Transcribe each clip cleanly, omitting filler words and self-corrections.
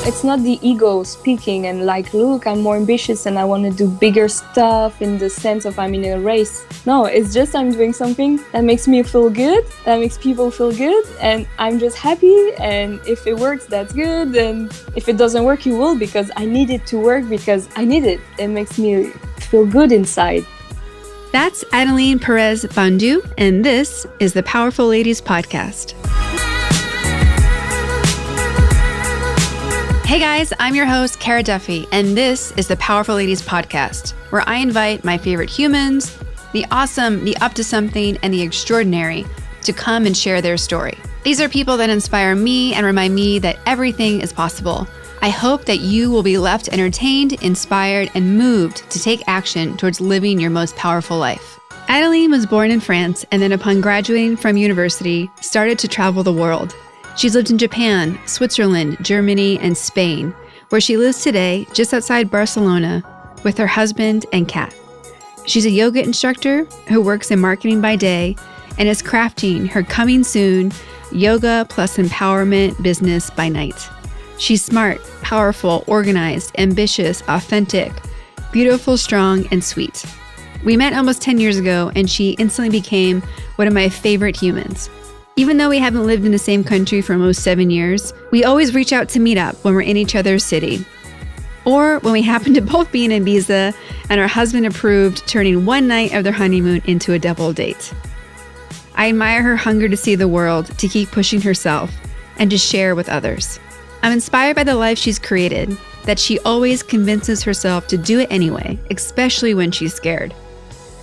It's not the ego speaking and like, look, I'm more ambitious and I want to do bigger stuff in the sense of I'm in a race. No, it's just I'm doing something that makes me feel good, that makes people feel good, and I'm just happy. And if it works, that's good. And if it doesn't work, it will, because I need it to work, because I need it. It makes me feel good inside. That's Adeline Perez Bondu, and this is the Powerful Ladies Podcast. Hey guys, I'm your host, Cara Duffy, and this is the Powerful Ladies Podcast, where I invite my favorite humans, the awesome, the up to something, and the extraordinary to come and share their story. These are people that inspire me and remind me that everything is possible. I hope that you will be left entertained, inspired, and moved to take action towards living your most powerful life. Adeline was born in France and then upon graduating from university, started to travel the world. She's lived in Japan, Switzerland, Germany, and Spain, where she lives today just outside Barcelona with her husband and cat. She's a yoga instructor who works in marketing by day and is crafting her coming soon yoga plus empowerment business by night. She's smart, powerful, organized, ambitious, authentic, beautiful, strong, and sweet. We met almost 10 years ago, and she instantly became one of my favorite humans. Even though we haven't lived in the same country for almost 7 years, we always reach out to meet up when we're in each other's city. Or when we happen to both be in Ibiza and our husband approved turning one night of their honeymoon into a double date. I admire her hunger to see the world, to keep pushing herself, and to share with others. I'm inspired by the life she's created, that she always convinces herself to do it anyway, especially when she's scared,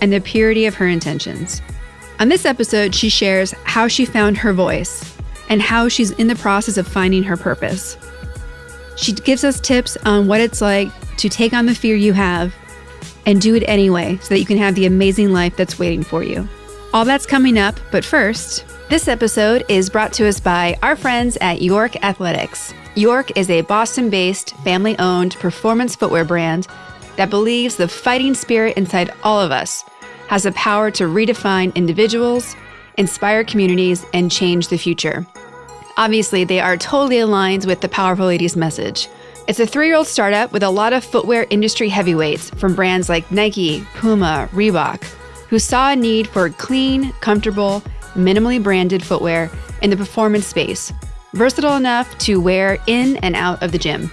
and the purity of her intentions. On this episode, she shares how she found her voice and how she's in the process of finding her purpose. She gives us tips on what it's like to take on the fear you have and do it anyway so that you can have the amazing life that's waiting for you. All that's coming up, but first, this episode is brought to us by our friends at York Athletics. York is a Boston-based, family-owned performance footwear brand that believes the fighting spirit inside all of us has the power to redefine individuals, inspire communities, and change the future. Obviously, they are totally aligned with the Powerful Ladies message. It's a 3-year-old startup with a lot of footwear industry heavyweights from brands like Nike, Puma, Reebok, who saw a need for clean, comfortable, minimally branded footwear in the performance space, versatile enough to wear in and out of the gym.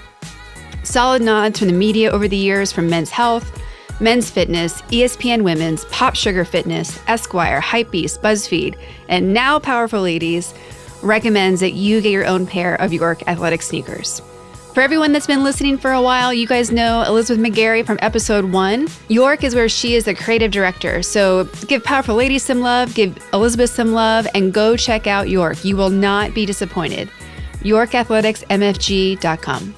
Solid nods from the media over the years from Men's Health, Men's Fitness, ESPN Women's, Pop Sugar Fitness, Esquire, Hypebeast, BuzzFeed, and now Powerful Ladies recommends that you get your own pair of York Athletic sneakers. For everyone that's been listening for a while, you guys know Elizabeth McGarry from episode 1. York is where she is the creative director. So give Powerful Ladies some love, give Elizabeth some love, and go check out York. You will not be disappointed. YorkAthleticsMFG.com.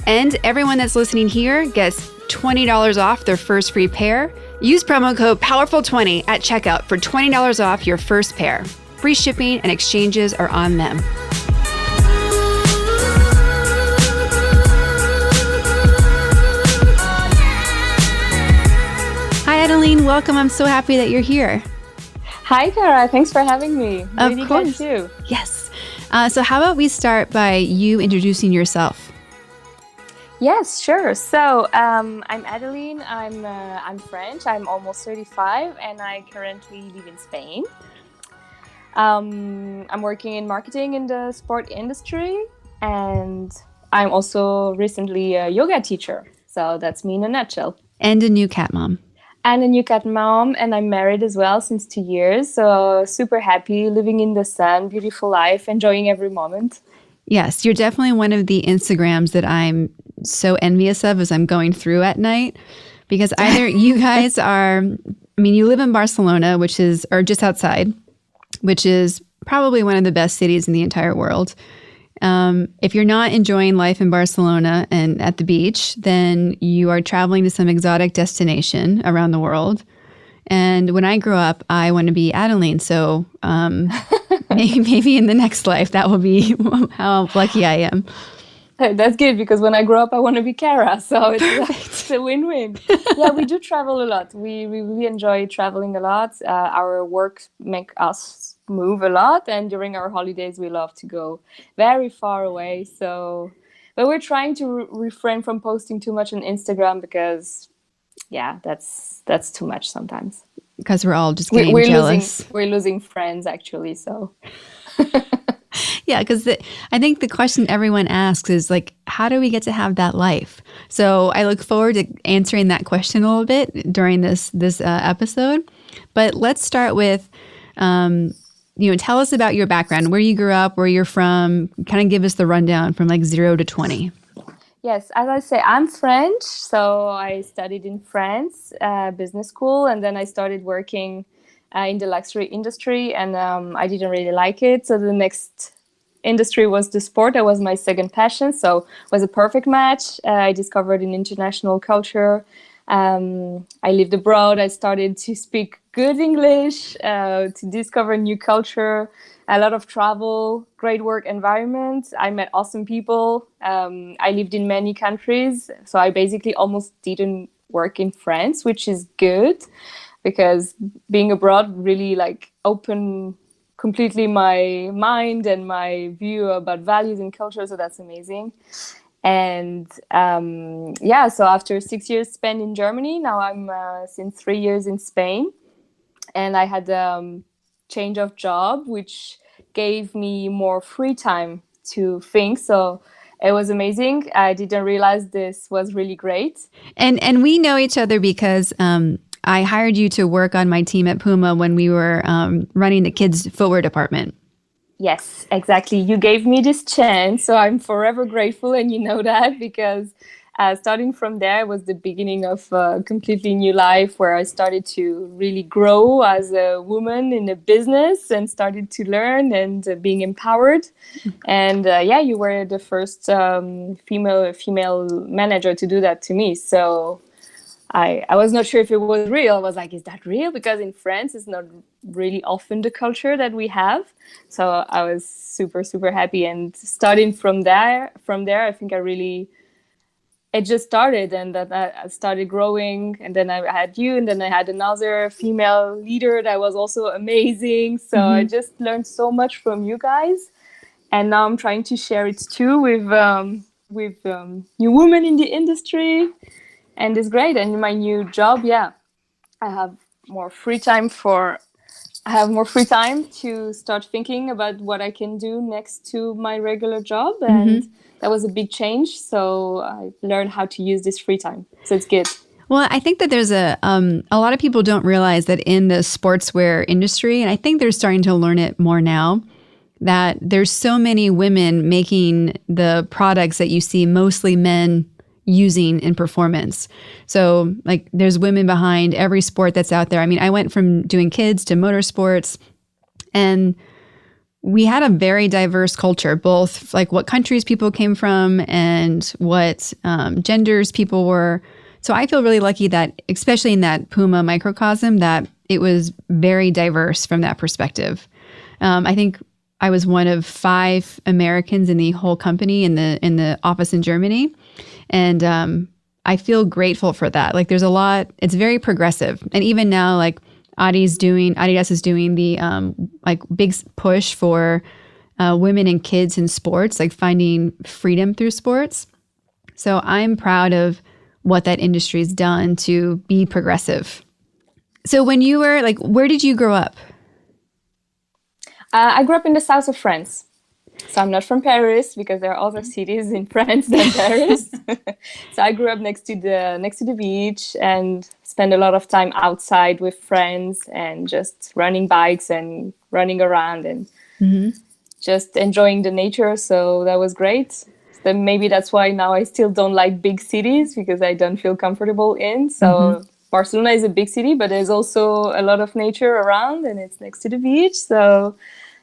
And everyone that's listening here gets $20 off their first free pair. Use promo code POWERFUL20 at checkout for $20 off your first pair. Free shipping and exchanges are on them. Hi, Adeline. Welcome. I'm so happy that you're here. Hi, Cara. Thanks for having me. Of really course. Good too. Yes. So how about we start by you introducing yourself? Yes, sure. So I'm Adeline. I'm French. I'm almost 35, and I currently live in Spain. I'm working in marketing in the sport industry, and I'm also recently a yoga teacher. So that's me in a nutshell. And a new cat mom. And a new cat mom, and I'm married as well since 2 years. So super happy, living in the sun, beautiful life, enjoying every moment. Yes, you're definitely one of the Instagrams that I'm so envious of as I'm going through at night, because either you guys are, you live in Barcelona, or just outside, which is probably one of the best cities in the entire world. If you're not enjoying life in Barcelona and at the beach, then you are traveling to some exotic destination around the world. And when I grow up, I want to be Adeline. So maybe in the next life, that will be how lucky I am. That's good, because when I grow up, I want to be Cara. So it's a win-win. Yeah, we do travel a lot. We really enjoy traveling a lot. Our work make us move a lot. And during our holidays, we love to go very far away. So But we're trying to refrain from posting too much on Instagram because, yeah, that's too much sometimes. Because we're all just getting jealous. We're losing friends actually. So yeah, because I think the question everyone asks is like, how do we get to have that life? So I look forward to answering that question a little bit during this episode. But let's start with, tell us about your background, where you grew up, where you're from. Kind of give us the rundown from like 0 to 20. Yes, as I say, I'm French, so I studied in France, business school, and then I started working in the luxury industry, and I didn't really like it. So the next industry was the sport. That was my second passion, so it was a perfect match. I discovered an international culture. I lived abroad. I started to speak good English, to discover new culture, a lot of travel, great work environment. I met awesome people. I lived in many countries, so I basically almost didn't work in France, which is good because being abroad really like opened completely my mind and my view about values and culture. So that's amazing. And so after 6 years spent in Germany, now I'm since 3 years in Spain, and I had change of job, which gave me more free time to think. So it was amazing. I didn't realize this was really great. And we know each other because I hired you to work on my team at Puma when we were running the kids' footwear department. Yes, exactly. You gave me this chance, so I'm forever grateful, and you know that because starting from there was the beginning of a completely new life where I started to really grow as a woman in a business and started to learn and being empowered. And you were the first female manager to do that to me. So I was not sure if it was real. I was like, is that real? Because in France, it's not really often the culture that we have. So I was super, super happy. And starting from there, I think it just started, and that I started growing. And then I had you, and then I had another female leader that was also amazing. So I just learned so much from you guys. And now I'm trying to share it too with new women in the industry. And it's great. And in my new job, I have more free time to start thinking about what I can do next to my regular job. And that was a big change. So I learned how to use this free time. So it's good. Well, I think that there's a lot of people don't realize that in the sportswear industry, and I think they're starting to learn it more now, that there's so many women making the products that you see mostly men using in performance. So like there's women behind every sport that's out there. I mean, I went from doing kids to motorsports, and we had a very diverse culture, both like what countries people came from and what genders people were. So I feel really lucky that, especially in that Puma microcosm, that it was very diverse from that perspective. I think I was one of 5 Americans in the whole company in the office in Germany. And I feel grateful for that. Like there's a lot, it's very progressive. And even now, like Adidas is doing the like big push for women and kids in sports, like finding freedom through sports. So I'm proud of what that industry's done to be progressive. So when you were like, where did you grow up? I grew up in the south of France. So I'm not from Paris because there are other cities in France than Paris. So I grew up next to the beach and spent a lot of time outside with friends and just running bikes and running around and just enjoying the nature. So that was great. Then maybe that's why now I still don't like big cities because I don't feel comfortable in. So Barcelona is a big city, but there's also a lot of nature around and it's next to the beach. So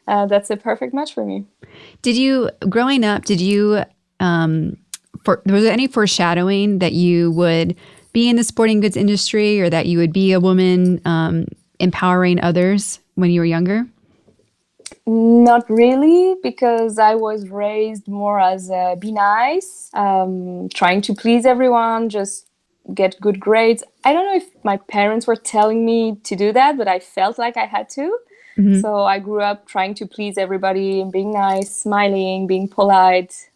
that's a perfect match for me. Growing up, was there any foreshadowing that you would be in the sporting goods industry or that you would be a woman empowering others when you were younger? Not really, because I was raised more as be nice, trying to please everyone, just get good grades. I don't know if my parents were telling me to do that, but I felt like I had to. So I grew up trying to please everybody and being nice, smiling, being polite.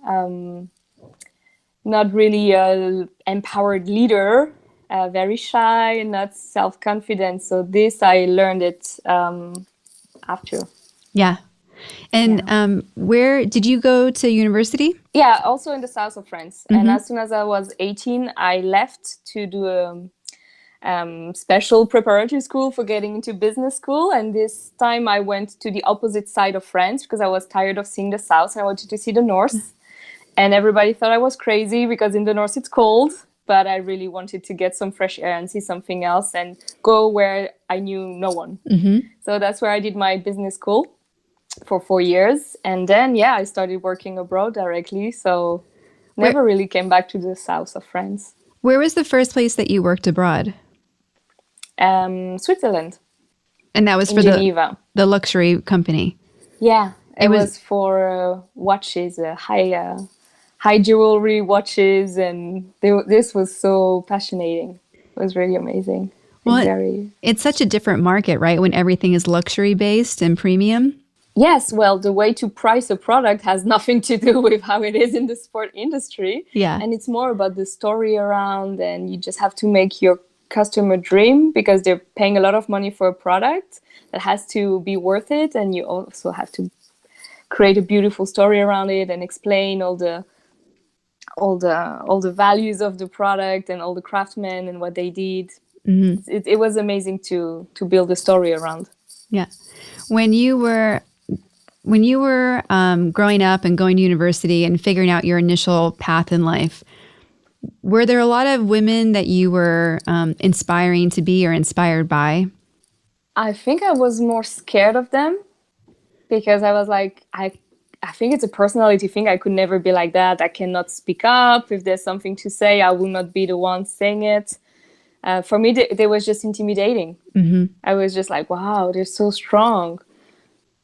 not really a empowered leader, very shy, not self-confident. So this I learned it after. Yeah. And where did you go to university? Yeah, also in the south of France. And Mm-hmm. as soon as I was 18, I left to do a special preparatory school for getting into business school. And this time I went to the opposite side of France because I was tired of seeing the south and I wanted to see the north. And everybody thought I was crazy because in the north it's cold. But I really wanted to get some fresh air and see something else and go where I knew no one. Mm-hmm. So that's where I did my business school for 4 years. And then, yeah, I started working abroad directly. So never really came back to the south of France. Where was the first place that you worked abroad? Switzerland. And that was In for Geneva. the luxury company. Yeah, it was for watches, high jewelry watches, and this was so fascinating. It was really amazing. Well, it's such a different market, right? When everything is luxury based and premium. Yes, well, the way to price a product has nothing to do with how it is in the sport industry. Yeah. And it's more about the story around, and you just have to make your customer dream because they're paying a lot of money for a product that has to be worth it. And you also have to create a beautiful story around it and explain all the values of the product and all the craftsmen and what they did. Mm-hmm. It was amazing to build a story around. Yeah. When you were growing up and going to university and figuring out your initial path in life, were there a lot of women that you were inspiring to be or inspired by? I think I was more scared of them because I was like, I think it's a personality thing. I could never be like that. I cannot speak up. If there's something to say, I will not be the one saying it. For me, they was just intimidating. Mm-hmm. I was just like, wow, they're so strong.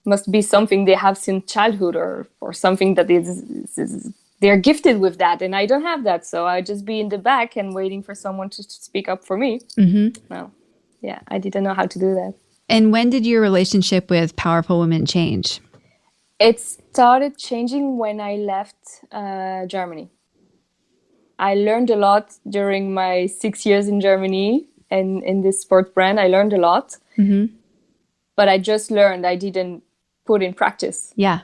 Must be something they have since childhood or something that is they're gifted with that. And I don't have that. So I just be in the back and waiting for someone to speak up for me. Mm-hmm. No. Yeah, I didn't know how to do that. And when did your relationship with powerful women change? It started changing when I left Germany. I learned a lot during my 6 years in Germany and in this sport brand. I learned a lot. Mm-hmm. But I just learned. I didn't put in practice. Yeah.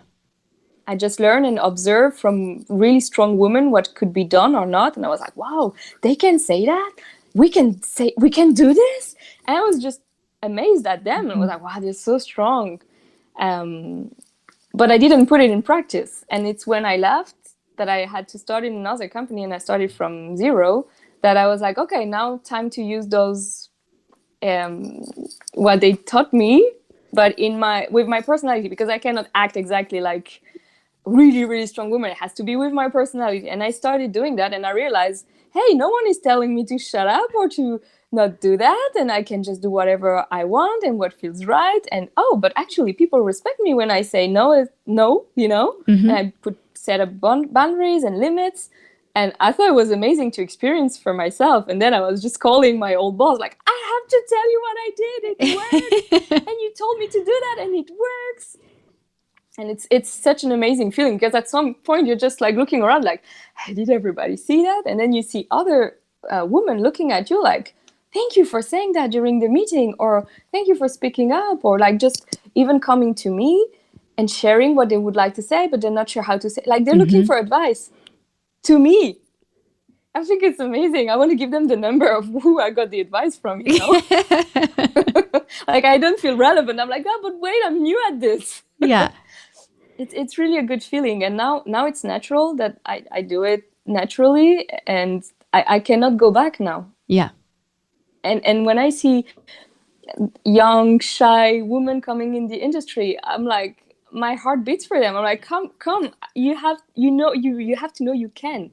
I just learned and observed from really strong women what could be done or not. And I was like, wow, they can say that? We can do this? And I was just amazed at them. Mm-hmm. And I was like, wow, they're so strong. But I didn't put it in practice. And it's when I left that I had to start in another company and I started from zero that I was like, okay, now time to use those, what they taught me, but with my personality, because I cannot act exactly like really, really strong woman. It has to be with my personality. And I started doing that and I realized, hey, no one is telling me to shut up or to not do that. And I can just do whatever I want and what feels right. And but actually people respect me when I say no is no, you know, mm-hmm. And I set up boundaries and limits. And I thought it was amazing to experience for myself. And then I was just calling my old boss, like, I have to tell you what I did. It worked. And you told me to do that and it works. And it's such an amazing feeling because at some point you're just like looking around like, hey, did everybody see that? And then you see other women looking at you like, thank you for saying that during the meeting, or thank you for speaking up, or like just even coming to me and sharing what they would like to say, but they're not sure how to say. Like they're mm-hmm. looking for advice to me. I think it's amazing. I want to give them the number of who I got the advice from, you know? Like I don't feel relevant. I'm like, oh, but wait, I'm new at this. Yeah. It's really a good feeling. And now it's natural that I do it naturally and I cannot go back now. Yeah. And when I see young, shy women coming in the industry, I'm like, my heart beats for them. I'm like, come, you have to know you can.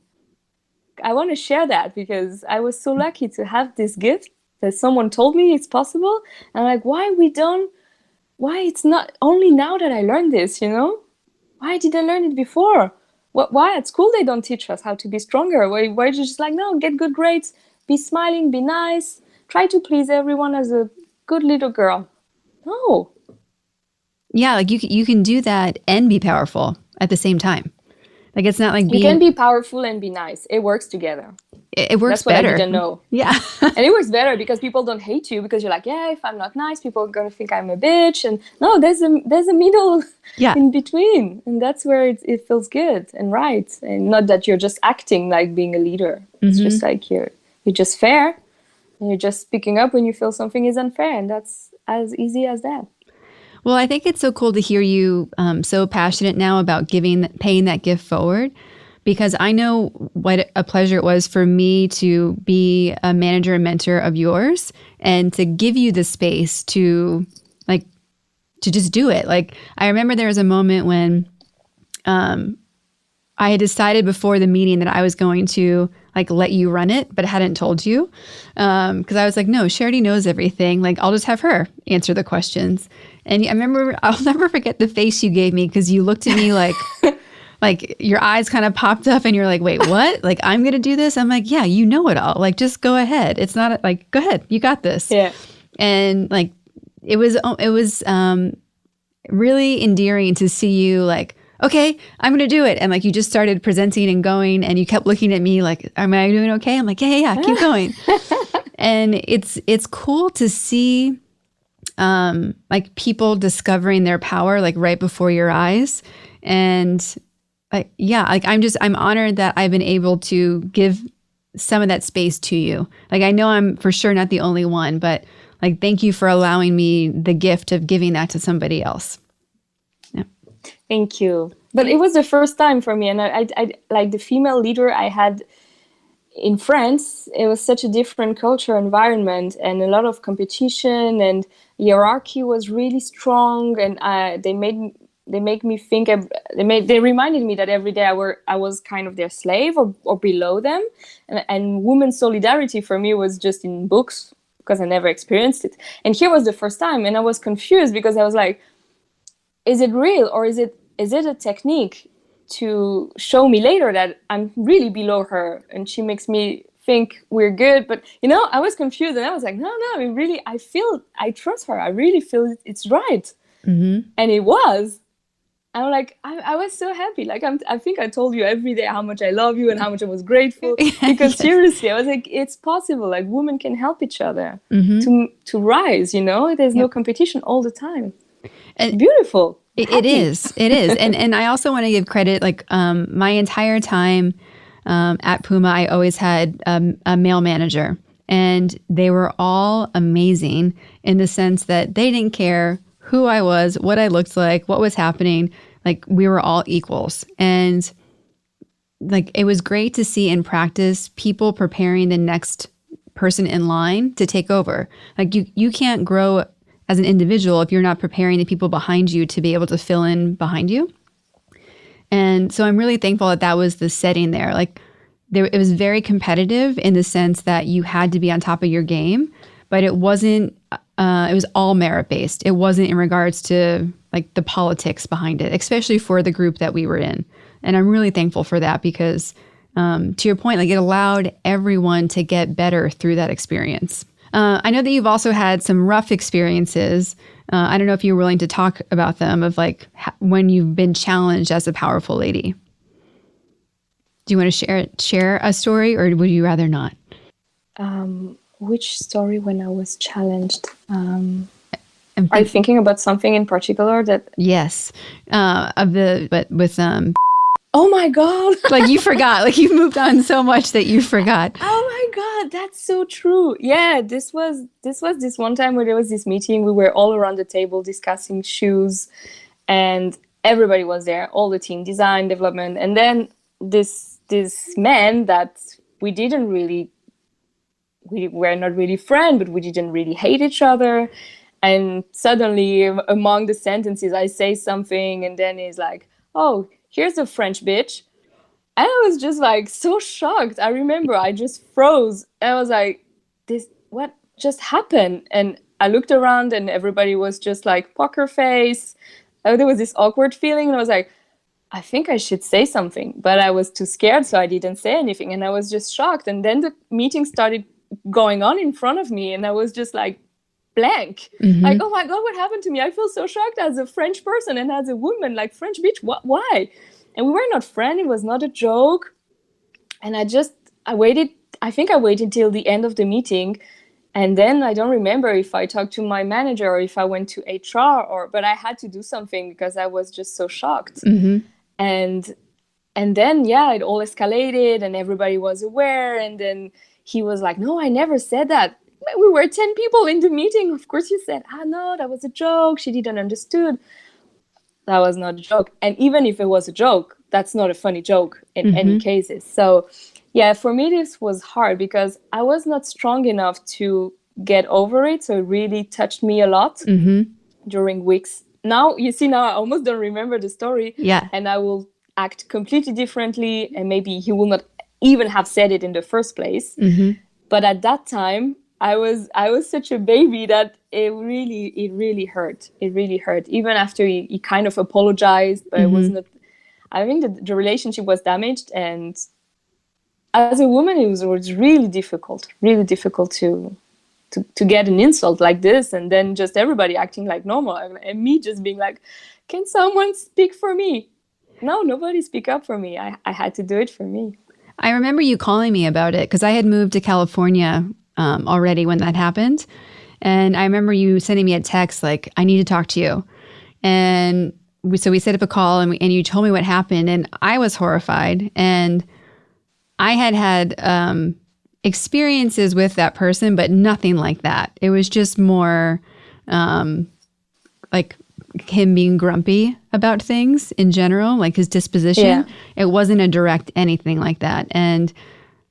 I want to share that because I was so lucky to have this gift that someone told me it's possible. And I'm like, why it's not only now that I learned this, you know? Why did I learn it before? Why at school they don't teach us how to be stronger? Why you just like, no, get good grades, be smiling, be nice, try to please everyone as a good little girl. No. Yeah, like you can do that and be powerful at the same time. Like, it's not like you can be powerful and be nice. It works together. It works That's what better. I didn't know. Yeah. And it works better because people don't hate you because you're like, yeah, if I'm not nice, people are going to think I'm a bitch. And no, there's a middle in between. And that's where it feels good and right. And not that you're just acting like being a leader. It's just like you're just fair. And you're just speaking up when you feel something is unfair. And that's as easy as that. Well, I think it's so cool to hear you so passionate now about paying that gift forward, because I know what a pleasure it was for me to be a manager and mentor of yours and to give you the space to just do it. Like, I remember there was a moment when I had decided before the meeting that I was going to let you run it, but I hadn't told you. Because I was like, no, she already knows everything. Like, I'll just have her answer the questions. And I remember, I'll never forget the face you gave me, because you looked at me like your eyes kind of popped up and you're like, wait, what? Like, I'm going to do this? I'm like, yeah, you know it all. Like, just go ahead. It's not go ahead. You got this. Yeah. And it was really endearing to see you okay, I'm going to do it. And you just started presenting and going, and you kept looking at me like, am I doing okay? I'm like, yeah, keep going. And it's cool to see people discovering their power right before your eyes. And I'm honored that I've been able to give some of that space to you. I know I'm for sure not the only one, but thank you for allowing me the gift of giving that to somebody else. Yeah. Thank you. But it was the first time for me. And I like the female leader I had in France, it was such a different culture environment and a lot of competition, and hierarchy was really strong. And they reminded me that every day I was kind of their slave or below them. And women's solidarity for me was just in books because I never experienced it. And here was the first time, and I was confused because I was like, is it real, or is it a technique to show me later that I'm really below her and she makes me think we're good? But I was confused, and I was like, no, I trust her. I really feel it's right. And it was. I'm like, I was so happy. I think I told you every day how much I love you and how much I was grateful. Because seriously, I was like, it's possible. Women can help each other to rise, There's no competition all the time. And beautiful. It is. And I also want to give credit, my entire time at Puma, I always had a male manager, and they were all amazing in the sense that they didn't care who I was, what I looked like, what was happening. We were all equals. And it was great to see in practice people preparing the next person in line to take over. You can't grow as an individual if you're not preparing the people behind you to be able to fill in behind you. And so I'm really thankful that was the setting there. It was very competitive in the sense that you had to be on top of your game, but it wasn't, it was all merit-based. It wasn't in regards to the politics behind it, especially for the group that we were in. And I'm really thankful for that because to your point, it allowed everyone to get better through that experience. I know that you've also had some rough experiences. I don't know if you're willing to talk about them, of when you've been challenged as a powerful lady. Do you want to share a story, or would you rather not? Which story when I was challenged? Are you thinking about something in particular that? Yes, with Oh my God! You forgot. You've moved on so much that you forgot. Oh my God, that's so true. Yeah, this was this one time where there was this meeting. We were all around the table discussing shoes, and everybody was there, all the team, design, development, and then this man that we were not really friends, but we didn't really hate each other. And suddenly, among the sentences, I say something, and then he's like, "Oh, here's a French bitch." And I was just so shocked. I remember I just froze. I was like, what just happened? And I looked around and everybody was just poker face. There was this awkward feeling. And I was like, I think I should say something. But I was too scared, so I didn't say anything. And I was just shocked. And then the meeting started going on in front of me. And I was just blank. Oh my God, what happened to me? I feel so shocked as a French person and as a woman, French bitch, why? And we were not friends. It was not a joke. And I waited. I think I waited till the end of the meeting. And then I don't remember if I talked to my manager or if I went to HR, but I had to do something because I was just so shocked. And then, yeah, it all escalated and everybody was aware. And then he was like, no, I never said that. We were 10 people in the meeting. Of course you said, no, that was a joke. She didn't understood. That was not a joke. And even if it was a joke, that's not a funny joke in any cases. So yeah, for me, this was hard because I was not strong enough to get over it. So it really touched me a lot during weeks. Now, you see, now I almost don't remember the story. Yeah. And I will act completely differently. And maybe he will not even have said it in the first place. But at that time, I was such a baby that it really hurt. It really hurt. Even after he kind of apologized, but it was not. I think that the relationship was damaged, and as a woman, it was really difficult to get an insult like this, and then just everybody acting like normal, and me just being like, "Can someone speak for me?" No, nobody speak up for me. I had to do it for me. I remember you calling me about it because I had moved to California already when that happened. And I remember you sending me a text like, I need to talk to you. And so we set up a call and you told me what happened. And I was horrified. And I had experiences with that person, but nothing like that. It was just more like him being grumpy about things in general, like his disposition. Yeah. It wasn't a direct anything like that. And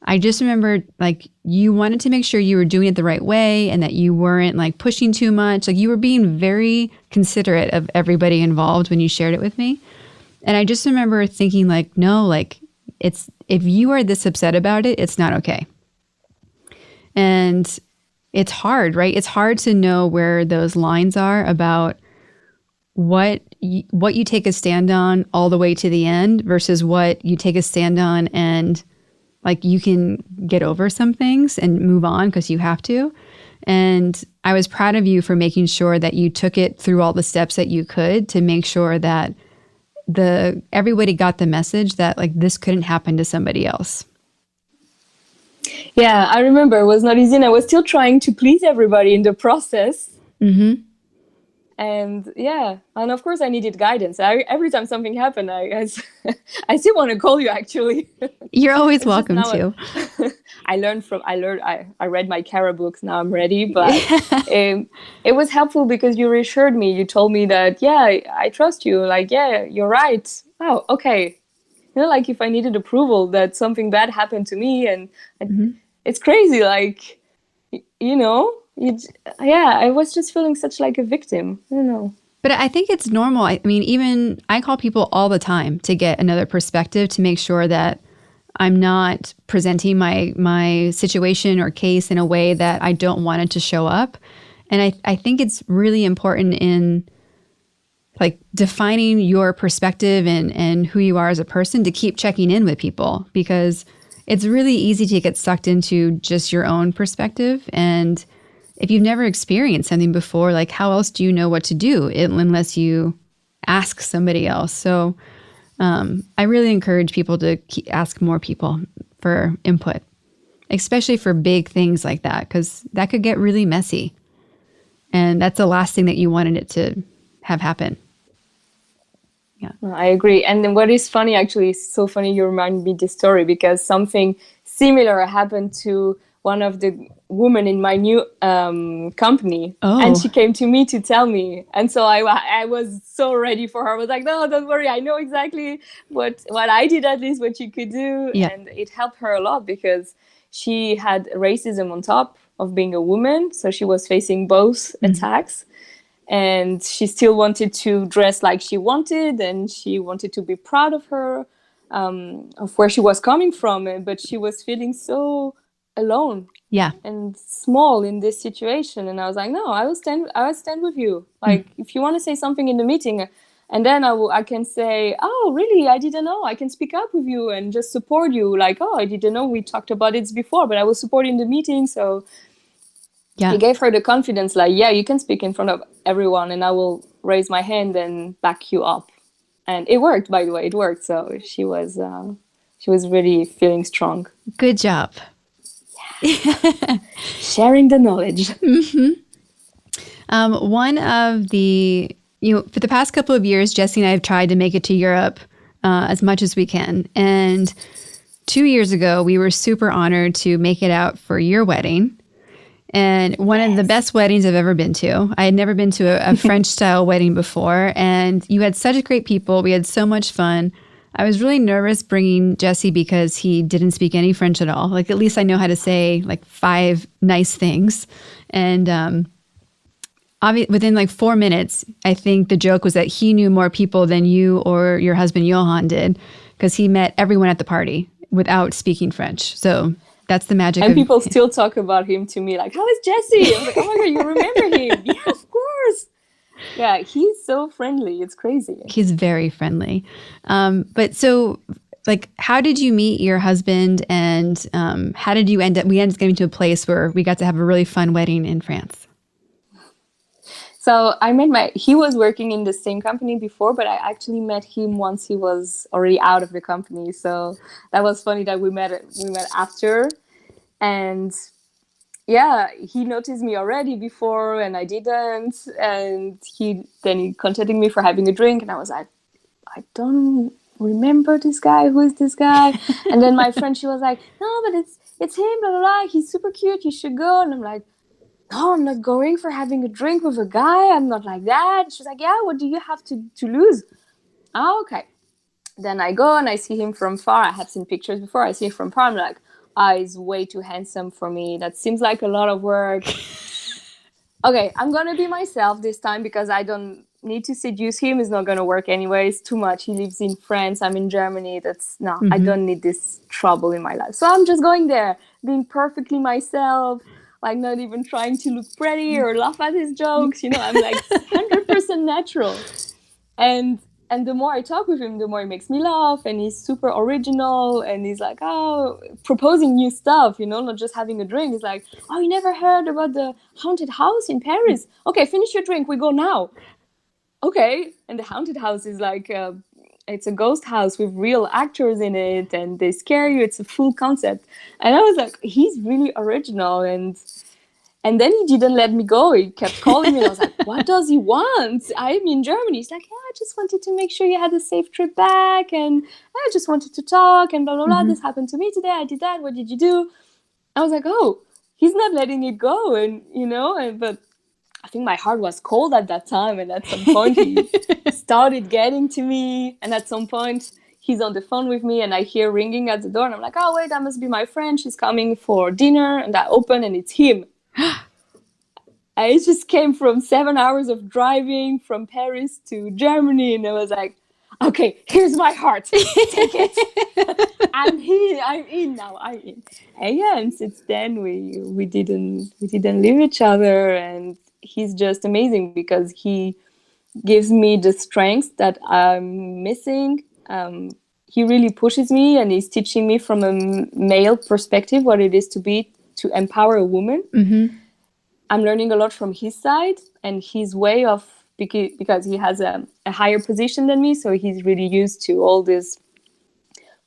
I just remember like you wanted to make sure you were doing it the right way and that you weren't like pushing too much. Like you were being very considerate of everybody involved when you shared it with me. And I just remember thinking like, no, like if you are this upset about it, it's not okay. And it's hard, right? It's hard to know where those lines are about what you take a stand on all the way to the end versus what you take a stand on and like you can get over some things and move on because you have to. And I was proud of you for making sure that you took it through all the steps that you could to make sure that everybody got the message that like this couldn't happen to somebody else. Yeah, I remember it was not easy and I was still trying to please everybody in the process. And yeah, and of course I needed guidance. Every time something happened, I still want to call you actually. You're always welcome to. I read my Kara books, now I'm ready, but it was helpful because you reassured me. You told me that, yeah, I trust you. Like, yeah, you're right. Oh, okay. You know, like if I needed approval that something bad happened to me and it's crazy. Like, you know, I was just feeling such like a victim, you know. But I think it's normal. I mean, even I call people all the time to get another perspective to make sure that I'm not presenting my situation or case in a way that I don't want it to show up. And I think it's really important in like defining your perspective and who you are as a person to keep checking in with people, because it's really easy to get sucked into just your own perspective. And if you've never experienced something before, like how else do you know what to do unless you ask somebody else? So I really encourage people to ask more people for input, especially for big things like that, because that could get really messy. And that's the last thing that you wanted it to have happen. Yeah, I agree. And then what is funny, actually, it's so funny you remind me this story because something similar happened to one of the women in my new company. Oh. And she came to me to tell me. And so I was so ready for her. I was like, no, don't worry. I know exactly what I did, at least what you could do. Yeah. And it helped her a lot because she had racism on top of being a woman. So she was facing both attacks. And she still wanted to dress like she wanted. And she wanted to be proud of her, of where she was coming from. But she was feeling so alone and small in this situation. And I was like, no, I will stand with you. Like, if you want to say something in the meeting, and then I can say, oh, really? I didn't know. I can speak up with you and just support you. Like, oh, I didn't know we talked about it before, but I was supporting the meeting. So he gave her the confidence, like, yeah, you can speak in front of everyone and I will raise my hand and back you up. And it worked, by the way, it worked. So she was really feeling strong. Good job. Sharing the knowledge. One of the, for the past couple of years, Jesse and I have tried to make it to Europe as much as we can. And 2 years ago, we were super honored to make it out for your wedding. And one of the best weddings I've ever been to. I had never been to a French-style wedding before. And you had such great people. We had so much fun. I was really nervous bringing Jesse because he didn't speak any French at all. Like, at least I know how to say, like, 5 nice things. And within, like, 4 minutes, I think the joke was that he knew more people than you or your husband, Johan, did, because he met everyone at the party without speaking French. So that's the magic. And people still talk about him to me, like, how is Jesse? I was like, oh my God, you remember him? Yeah, of course. Yeah, he's so friendly. It's crazy. He's very friendly. But so, like, how did you meet your husband, and how did you end up getting to a place where we got to have a really fun wedding in France? So he was working in the same company before, but I actually met him once he was already out of the company. So that was funny that we met after. And yeah, he noticed me already before and I didn't. And he contacted me for having a drink. And I was like, I don't remember this guy. Who is this guy? And then my friend, she was like, no, but it's him, blah, blah, blah. He's super cute. You should go. And I'm like, no, I'm not going for having a drink with a guy. I'm not like that. She's like, yeah, what do you have to lose? Oh, okay. Then I go and I see him from far. I have seen pictures before. I see him from far. I'm like, he's way too handsome for me. That seems like a lot of work. Okay, I'm going to be myself this time because I don't need to seduce him. It's not going to work anyway. It's too much. He lives in France. I'm in Germany. I don't need this trouble in my life. So I'm just going there, being perfectly myself. Like, not even trying to look pretty or laugh at his jokes. I'm like 100% natural. And the more I talk with him, the more he makes me laugh. And he's super original. And he's like, proposing new stuff, not just having a drink. He's like, you never heard about the haunted house in Paris? Okay, finish your drink. We go now. Okay. And the haunted house is like, it's a ghost house with real actors in it, and they scare you. It's a full concept. And I was like, he's really original. And then he didn't let me go. He kept calling me. And I was like, what does he want? I'm in Germany. He's like, yeah, I just wanted to make sure you had a safe trip back. And I just wanted to talk and blah, blah, blah. This happened to me today. I did that. What did you do? I was like, he's not letting it go. And, but I think my heart was cold at that time. And at some point, he started getting to me. And at some point, he's on the phone with me and I hear ringing at the door. And I'm like, oh, wait, that must be my friend. She's coming for dinner. And I open and it's him. I just came from 7 hours of driving from Paris to Germany. And I was like, okay, here's my heart. Take it. I'm in now. I'm in. And yeah, and since then, we didn't leave each other. And he's just amazing because he gives me the strength that I'm missing. He really pushes me and he's teaching me from a male perspective what it is to empower a woman. Mm-hmm. I'm learning a lot from his side and his way of, because he has a higher position than me. So he's really used to all this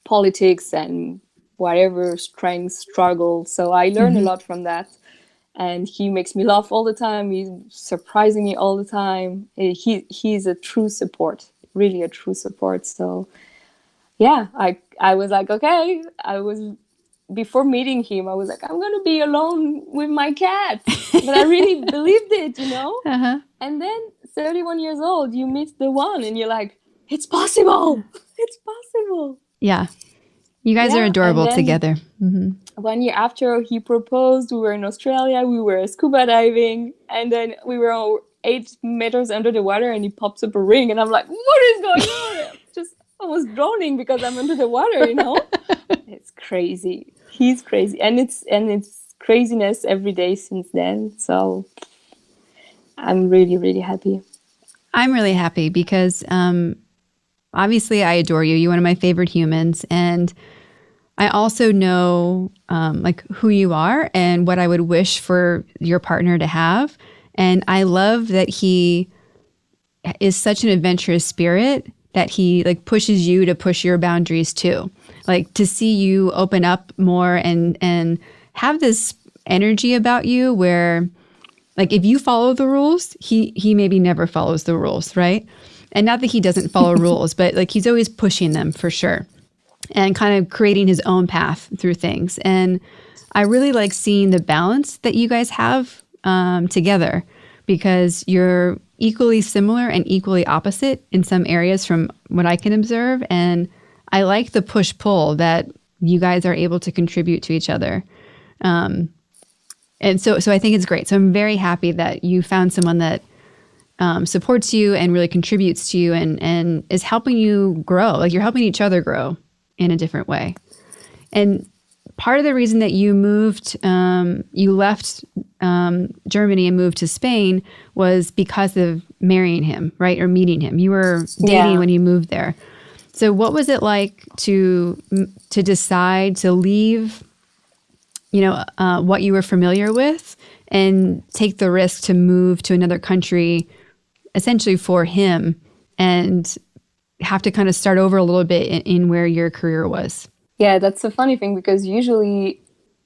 politics and whatever strength struggle. So I learn a lot from that. And he makes me laugh all the time. He's surprising me all the time. He's a true support, really a true support. So yeah, I was like, okay, before meeting him, I was like, I'm going to be alone with my cat. But I really believed it, Uh-huh. And then 31 years old, you meet the one and you're like, it's possible. It's possible. Yeah. You guys are adorable together. Mm-hmm. 1 year after he proposed, we were in Australia, we were scuba diving, and then we were 8 meters under the water and he pops up a ring and I'm like, what is going on? Just almost drowning because I'm under the water, It's crazy. He's crazy. And it's craziness every day since then. So I'm really, really happy. I'm really happy because obviously I adore you. You're one of my favorite humans. And I also know who you are and what I would wish for your partner to have. And I love that he is such an adventurous spirit, that he like pushes you to push your boundaries too. Like to see you open up more and have this energy about you where like if you follow the rules, he maybe never follows the rules, right? And not that he doesn't follow rules, but like he's always pushing them for sure and kind of creating his own path through things. And I really like seeing the balance that you guys have together because you're equally similar and equally opposite in some areas from what I can observe. And I like the push-pull that you guys are able to contribute to each other. And so I think it's great. So I'm very happy that you found someone that supports you and really contributes to you and is helping you grow. Like you're helping each other grow in a different way. And part of the reason that you moved, you left Germany and moved to Spain was because of marrying him, right? Or meeting him. You were dating when you moved there. So what was it like to decide to leave, what you were familiar with and take the risk to move to another country essentially for him and have to kind of start over a little bit in where your career was? Yeah, that's a funny thing because usually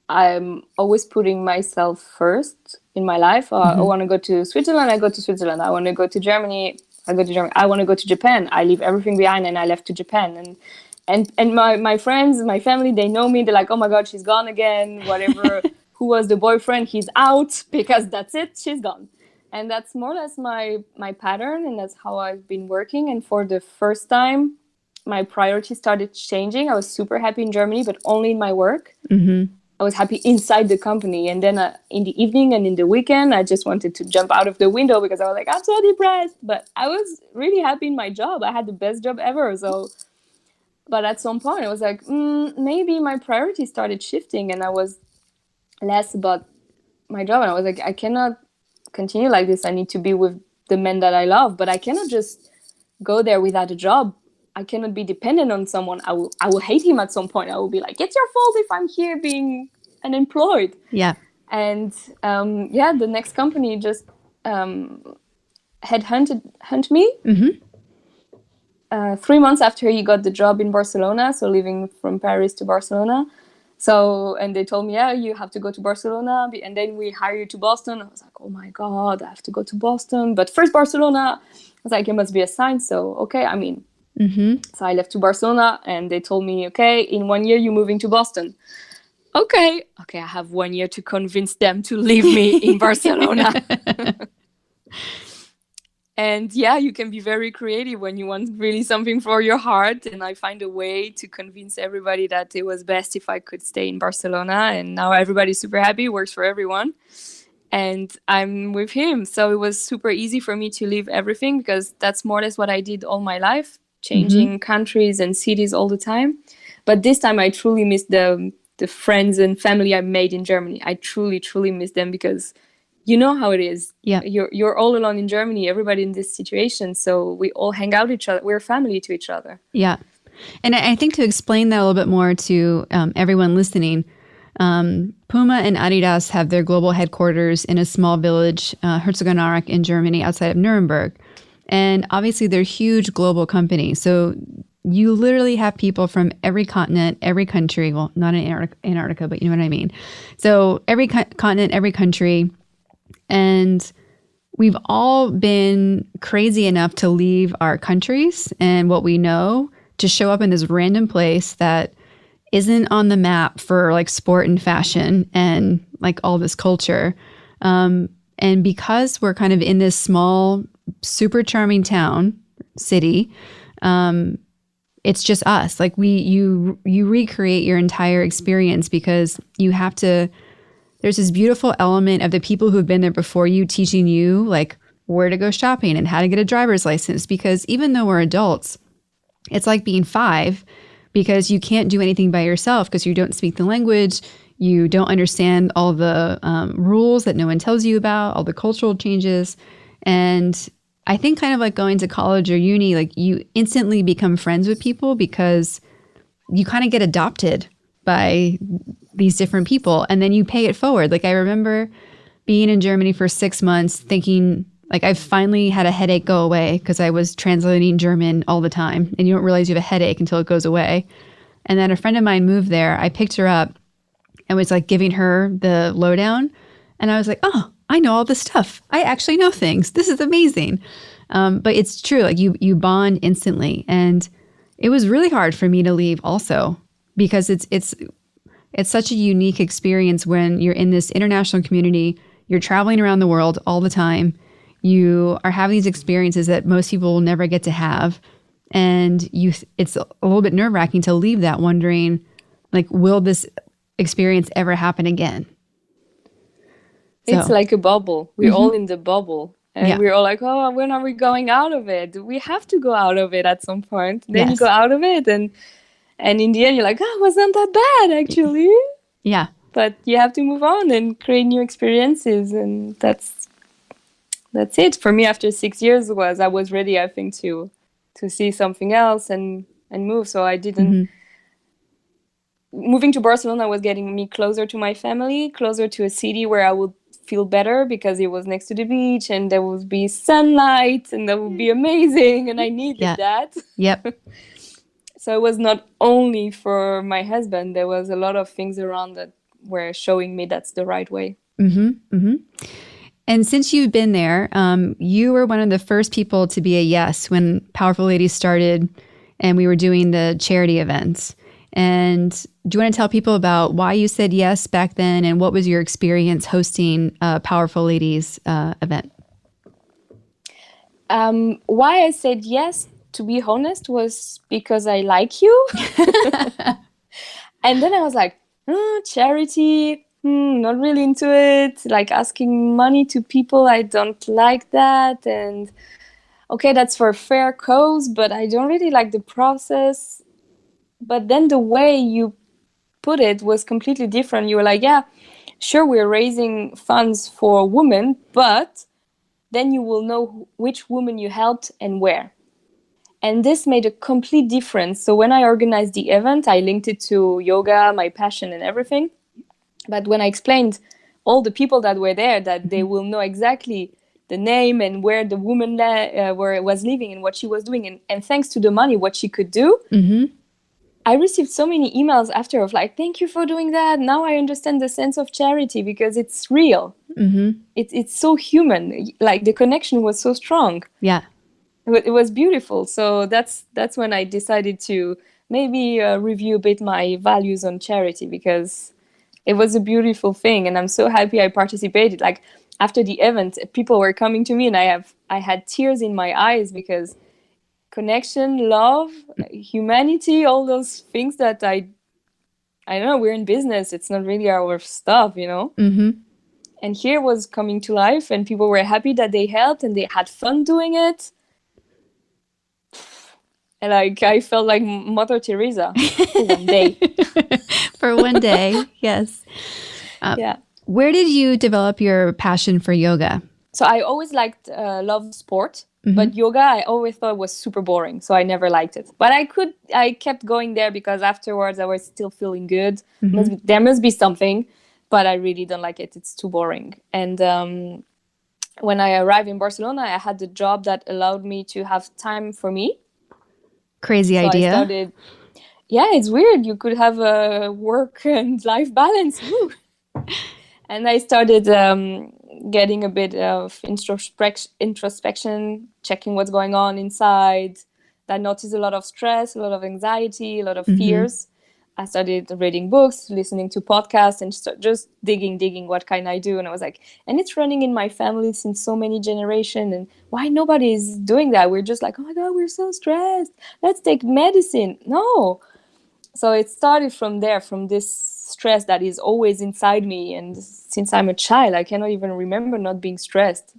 I'm always putting myself first in my life. I want to go to Switzerland, I go to Switzerland. I want to go to Germany, I go to Germany. I want to go to Japan. I leave everything behind and I left to Japan. And my friends, my family, they know me. They're like, oh my God, she's gone again. Whatever, who was the boyfriend, he's out because that's it, she's gone. And that's more or less my pattern. And that's how I've been working. And for the first time, my priorities started changing. I was super happy in Germany, but only in my work. Mm-hmm. I was happy inside the company. And then in the evening and in the weekend, I just wanted to jump out of the window because I was like, I'm so depressed. But I was really happy in my job. I had the best job ever. But at some point, I was like, maybe my priorities started shifting and I was less about my job. And I was like, I cannot continue like this. I need to be with the men that I love, but I cannot just go there without a job. I cannot be dependent on someone. I will hate him at some point. I will be like, it's your fault if I'm here being unemployed. Yeah. And the next company just hunt me. Mm-hmm. 3 months after he got the job in Barcelona, so leaving from Paris to Barcelona. And they told me, yeah, you have to go to Barcelona, and then we hire you to Boston. I was like, oh my God, I have to go to Boston. But first Barcelona. I was like, it must be a sign. So, okay, I mean. Mm-hmm. So I left to Barcelona and they told me, okay, in 1 year you're moving to Boston. Okay, I have 1 year to convince them to leave me in Barcelona. And yeah, you can be very creative when you want really something for your heart. And I find a way to convince everybody that it was best if I could stay in Barcelona. And now everybody's super happy, works for everyone. And I'm with him. So it was super easy for me to leave everything because that's more or less what I did all my life, changing countries and cities all the time. But this time I truly miss the friends and family I made in Germany. I truly, truly miss them because you know how it is. Yeah. You're all alone in Germany, everybody in this situation. So we all hang out with each other. We're family to each other. Yeah. And I think to explain that a little bit more to everyone listening, Puma and Adidas have their global headquarters in a small village, Herzogenaurach in Germany, outside of Nuremberg. And obviously they're huge global companies. So you literally have people from every continent, every country. Well, not in Antarctica, but you know what I mean. So every continent, every country. And we've all been crazy enough to leave our countries and what we know to show up in this random place that isn't on the map for like sport and fashion and like all this culture. And because we're kind of in this small, super charming city, it's just us. Like you recreate your entire experience because you have to. There's this beautiful element of the people who have been there before you teaching you like where to go shopping and how to get a driver's license. Because even though we're adults, it's like being 5 because you can't do anything by yourself because you don't speak the language. You don't understand all the rules that no one tells you about, all the cultural changes. And I think kind of like going to college or uni, like you instantly become friends with people because you kind of get adopted by these different people and then you pay it forward. Like I remember being in Germany for 6 months thinking Like I finally had a headache go away because I was translating German all the time. And you don't realize you have a headache until it goes away. And then a friend of mine moved there. I picked her up and was like giving her the lowdown. And I was like, oh, I know all this stuff. I actually know things. This is amazing. But it's true. Like you bond instantly. And it was really hard for me to leave also because it's such a unique experience when you're in this international community. You're traveling around the world all the time. You are having these experiences that most people will never get to have. And it's a little bit nerve-wracking to leave that wondering, like, will this experience ever happen again? It's like a bubble. We're all in the bubble. And we're all like, oh, when are we going out of it? We have to go out of it at some point. Then you go out of it. And in the end, you're like, oh, it wasn't that bad, actually. Yeah. But you have to move on and create new experiences. And that's it. For me, after 6 years I was ready, I think, to see something else and move. So I didn't... Moving to Barcelona was getting me closer to my family, closer to a city where I would feel better because it was next to the beach and there would be sunlight and that would be amazing. And I needed that. Yep. So it was not only for my husband. There was a lot of things around that were showing me that's the right way. And since you've been there, you were one of the first people to be a yes when Powerful Ladies started and we were doing the charity events. And do you want to tell people about why you said yes back then and what was your experience hosting a Powerful Ladies event? Why I said yes, to be honest, was because I like you. And then I was like, charity, not really into it. Like asking money to people, I don't like that. And okay, that's for a fair cause, but I don't really like the process. But then the way you put it was completely different. You were like, yeah, sure, we're raising funds for women, but then you will know which woman you helped and where. And this made a complete difference. So when I organized the event, I linked it to yoga, my passion and everything. But when I explained all the people that were there, that they will know exactly the name and where the woman was living and what she was doing. And thanks to the money, what she could do. I received so many emails after of like, thank you for doing that. Now I understand the sense of charity because it's real. It's so human. Like the connection was so strong. Yeah. It was beautiful. So that's when I decided to maybe review a bit my values on charity because it was a beautiful thing. And I'm so happy I participated. Like after the event, people were coming to me and I had tears in my eyes because connection, love, humanity, all those things that I don't know, we're in business. It's not really our stuff, you know? And here was coming to life and people were happy that they helped and they had fun doing it. And like, I felt like Mother Teresa for one day. For one day, yes. Where did you develop your passion for yoga? So I always loved sport. But yoga, I always thought was super boring, so I never liked it. But I kept going there because afterwards I was still feeling good. There must be something, but I really don't like it. It's too boring. And when I arrived in Barcelona, I had the job that allowed me to have time for me. Crazy idea. I started, it's weird. You could have a work and life balance. And I started getting a bit of introspection, checking what's going on inside. I noticed a lot of stress, a lot of anxiety, a lot of fears. I started reading books, listening to podcasts, and just digging what can I do. And I was like, and it's running in my family since so many generations. And why nobody is doing that? We're just like, oh my God, we're so stressed. Let's take medicine. No. So it started from there, from this stress that is always inside me. And since I'm a child, I cannot even remember not being stressed.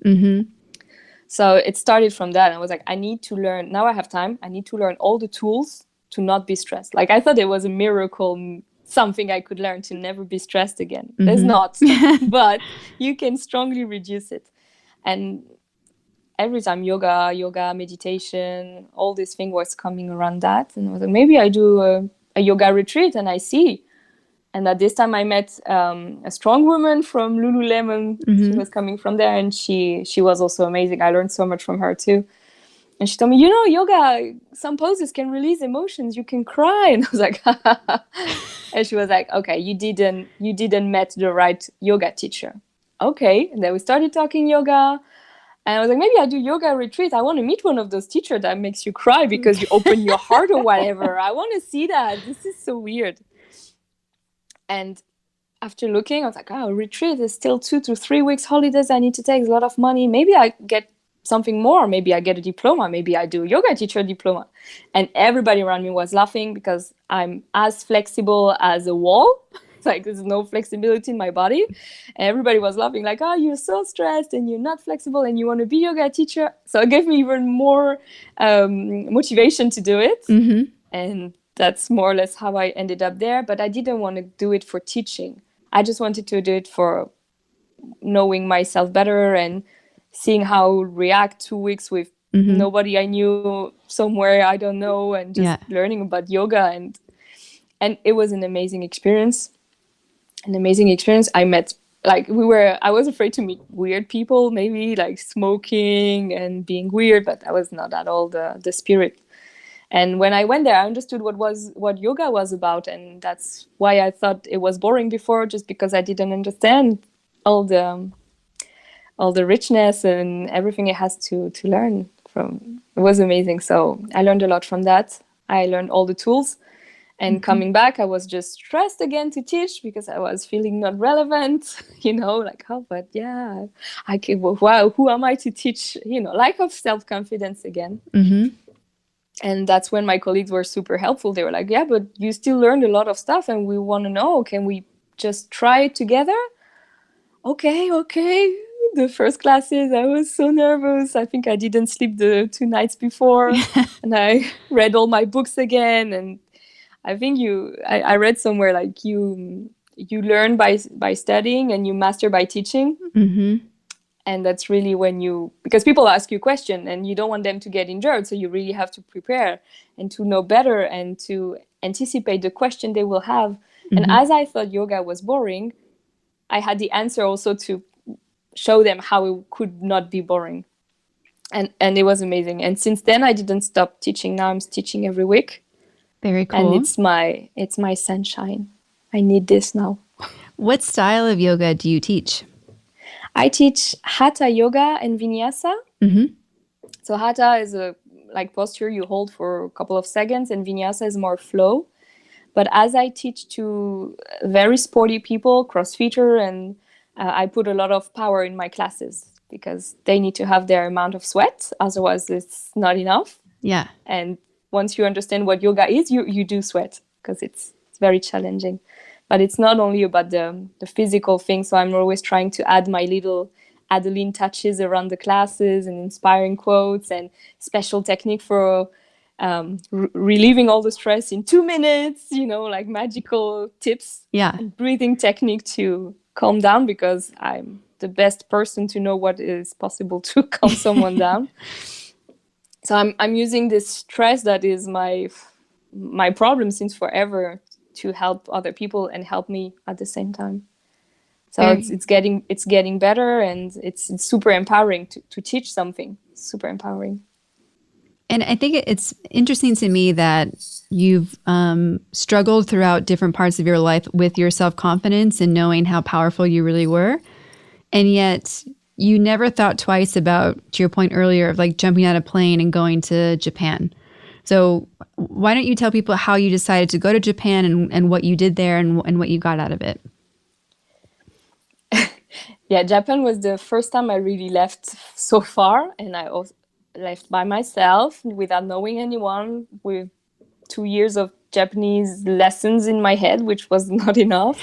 So it started from that. I was like, I need to learn. Now I have time. I need to learn all the tools to not be stressed. Like I thought it was a miracle, something I could learn to never be stressed again. There's not, but you can strongly reduce it. And every time yoga, meditation, all this thing was coming around that. And I was like, maybe I do a yoga retreat and I see And at this time I met a strong woman from Lululemon. She was coming from there, and she was also amazing. I learned so much from her too. And she told me, yoga, some poses can release emotions. You can cry. And I was like, and she was like, okay, you didn't met the right yoga teacher. Okay. And then we started talking yoga. And I was like, maybe I do yoga retreat. I want to meet one of those teachers that makes you cry because you open your heart or whatever. I want to see that. This is so weird. And after looking, I was like, oh, retreat is still 2 to 3 weeks holidays I need to take. It's a lot of money. Maybe I get something more. Maybe I get a diploma. Maybe I do yoga teacher diploma. And everybody around me was laughing because I'm as flexible as a wall. It's like there's no flexibility in my body. And everybody was laughing like, oh, you're so stressed and you're not flexible and you want to be yoga teacher. So it gave me even more motivation to do it. And that's more or less how I ended up there. But I didn't want to do it for teaching. I just wanted to do it for knowing myself better and seeing how I would react 2 weeks with nobody I knew somewhere I don't know, and just learning about yoga. And it was an amazing experience. I met, I was afraid to meet weird people, maybe like smoking and being weird, but that was not at all the spirit. And when I went there, I understood what yoga was about. And that's why I thought it was boring before, just because I didn't understand all the richness and everything it has to learn from. It was amazing. So I learned a lot from that. I learned all the tools. And coming back, I was just stressed again to teach because I was feeling not relevant, but yeah, wow, who am I to teach? Lack of self-confidence again. And that's when my colleagues were super helpful. They were like, yeah, but you still learned a lot of stuff and we want to know, can we just try it together? Okay. The first classes, I was so nervous. I think I didn't sleep the 2 nights before. And I read all my books again. And I think I read somewhere like you learn by studying and you master by teaching. And that's really because people ask you a question and you don't want them to get injured. So you really have to prepare and to know better and to anticipate the question they will have. And as I thought yoga was boring, I had the answer also to show them how it could not be boring. And it was amazing. And since then, I didn't stop teaching. Now I'm teaching every week. Very cool. And it's my sunshine. I need this now. What style of yoga do you teach? I teach Hatha yoga and Vinyasa. So Hatha is a posture you hold for a couple of seconds, and Vinyasa is more flow. But as I teach to very sporty people, CrossFitter, and I put a lot of power in my classes because they need to have their amount of sweat. Otherwise, it's not enough. Yeah. And once you understand what yoga is, you do sweat because it's very challenging. But it's not only about the physical thing. So I'm always trying to add my little Adeline touches around the classes and inspiring quotes and special technique for relieving all the stress in 2 minutes, magical tips. Yeah. And breathing technique to calm down, because I'm the best person to know what is possible to calm someone down. So I'm using this stress that is my problem since forever to help other people and help me at the same time. So it's getting better, and it's super empowering to teach something. Super empowering. And I think it's interesting to me that you've struggled throughout different parts of your life with your self-confidence and knowing how powerful you really were. And yet you never thought twice about, to your point earlier, of jumping out of a plane and going to Japan. So why don't you tell people how you decided to go to Japan and what you did there and what you got out of it? Yeah, Japan was the first time I really left so far, and I also left by myself without knowing anyone, with 2 years of Japanese lessons in my head, which was not enough.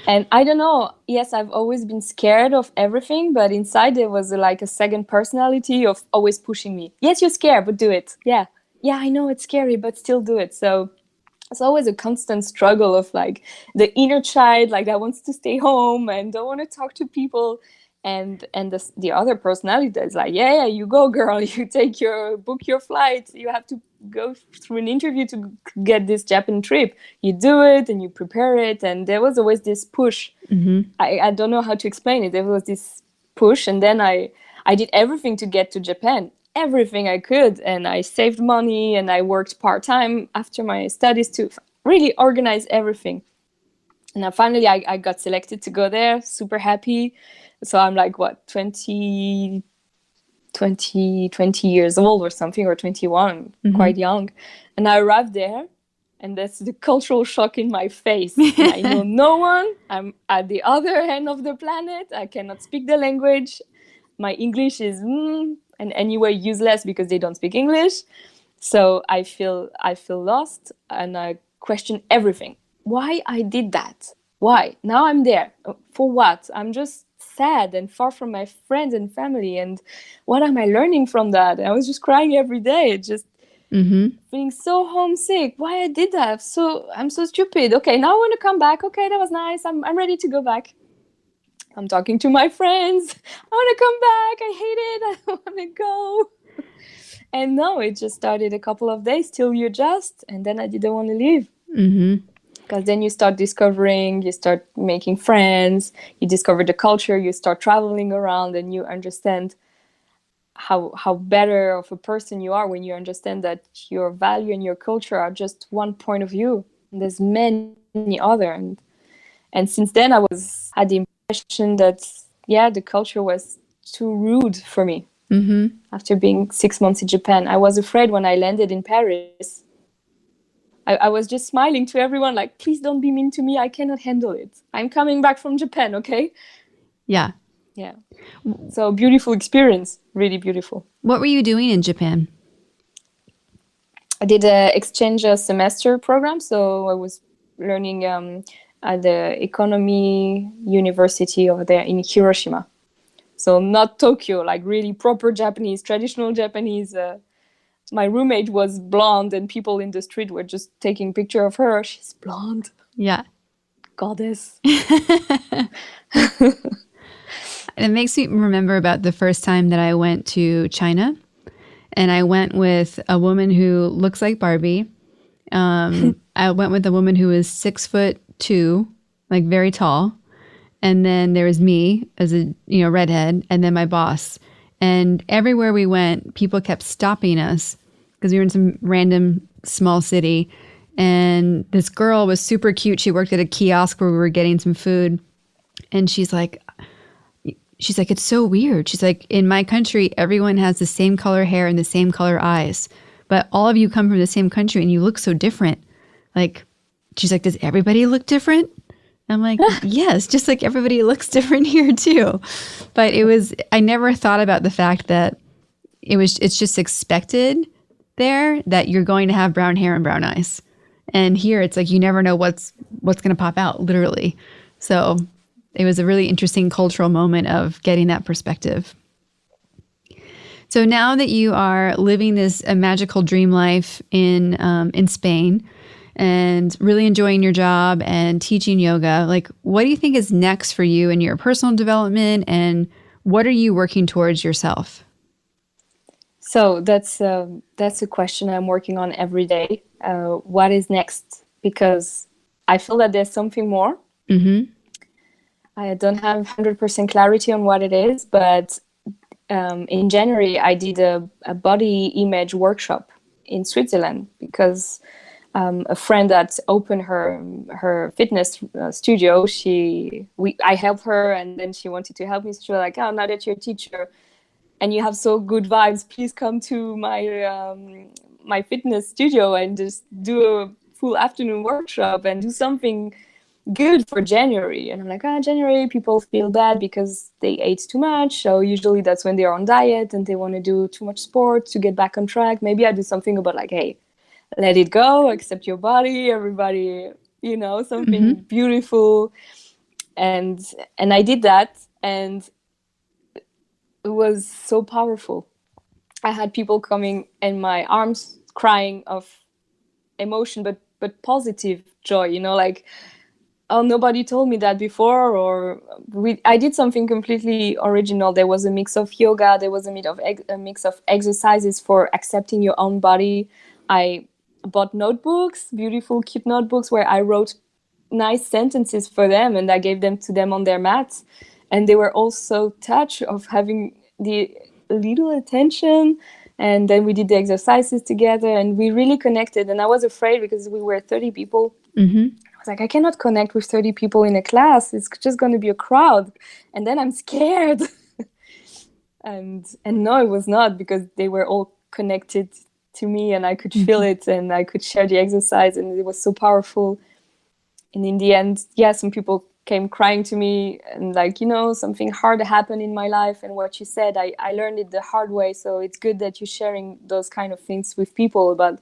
And I don't know, yes, I've always been scared of everything, but inside there was a second personality of always pushing me. Yes, you're scared, but do it. Yeah, I know it's scary, but still do it. So it's always a constant struggle of the inner child that wants to stay home and don't want to talk to people, and the other personality is yeah, you go, girl, you book your flight, you have to go through an interview to get this Japan trip. You do it and you prepare it, and there was always this push. I don't know how to explain it. There was this push, and then I did everything to get to Japan, everything I could, and I saved money and I worked part-time after my studies to really organize everything. And then finally I got selected to go there, super happy. So I'm like, what, 20 years old or something, or 21, quite young. And I arrived there, and that's the cultural shock in my face. I know no one. I'm at the other end of the planet. I cannot speak the language. My English is and anyway useless because they don't speak English. So I feel lost, and I question everything. Why I did that? Why? Now I'm there. For what? I'm just sad and far from my friends and family. And what am I learning from that? I was just crying every day, just feeling so homesick. Why I did that? I'm so stupid. Okay, now I want to come back. Okay, that was nice. I'm ready to go back. I'm talking to my friends. I want to come back. I hate it. I don't want to go. And no, it just started a couple of days till you adjust, and then I didn't want to leave. Because then you start discovering, you start making friends, you discover the culture, you start traveling around, and you understand how better of a person you are when you understand that your value and your culture are just one point of view. And there's many other. And since then I had the impression that, the culture was too rude for me. After being 6 months in Japan, I was afraid when I landed in Paris. I was just smiling to everyone, like, please don't be mean to me. I cannot handle it. I'm coming back from Japan, okay? Yeah. Yeah. So beautiful experience, really beautiful. What were you doing in Japan? I did an exchange semester program. So I was learning at the economy university over there in Hiroshima. So not Tokyo, like really proper Japanese, traditional Japanese. My roommate was blonde, and people in the street were just taking picture of her. She's blonde. Yeah. Goddess. It makes me remember about the first time that I went to China, and I went with a woman who looks like Barbie. I went with a woman who is 6'2", like very tall. And then there was me as a redhead, and then my boss. And everywhere we went, people kept stopping us because we were in some random small city. And this girl was super cute. She worked at a kiosk where we were getting some food. And she's like, it's so weird. She's like, in my country, everyone has the same color hair and the same color eyes. But all of you come from the same country and you look so different. Like, she's like, does everybody look different? I'm like, yes, just like everybody looks different here too. But I never thought about the fact that it's just expected there that you're going to have brown hair and brown eyes. And here it's like, you never know what's going to pop out, literally. So it was a really interesting cultural moment of getting that perspective. So now that you are living a magical dream life in Spain, and really enjoying your job and teaching yoga, like, what do you think is next for you in your personal development, and what are you working towards yourself? So that's a question I'm working on every day. What is next? Because I feel that there's something more. I don't have 100% clarity on what it is, but in January I did a body image workshop in Switzerland because a friend that opened her fitness studio, I helped her, and then she wanted to help me. So she was like, oh, now that you're a teacher and you have so good vibes, please come to my fitness studio and just do a full afternoon workshop and do something good for January. And I'm like, January, people feel bad because they ate too much. So usually that's when they're on diet and they want to do too much sport to get back on track. Maybe I do something about like, hey, let it go, accept your body, everybody, something beautiful. And I did that, and it was so powerful. I had people coming in my arms crying of emotion, but positive joy, like, oh, nobody told me that before, or I did something completely original. There was a mix of yoga, there was a mix of exercises for accepting your own body, I bought notebooks, beautiful, cute notebooks where I wrote nice sentences for them, and I gave them to them on their mats. And they were all so touched of having the little attention. And then we did the exercises together, and we really connected. And I was afraid because we were 30 people. Mm-hmm. I was like, I cannot connect with 30 people in a class. It's just going to be a crowd. And then I'm scared. and no, it was not, because they were all connected to me, and I could feel it, and I could share the exercise, and it was so powerful. And in the end, yeah, some people came crying to me and like, something hard happened in my life. And what you said, I learned it the hard way. So it's good that you're sharing those kind of things with people about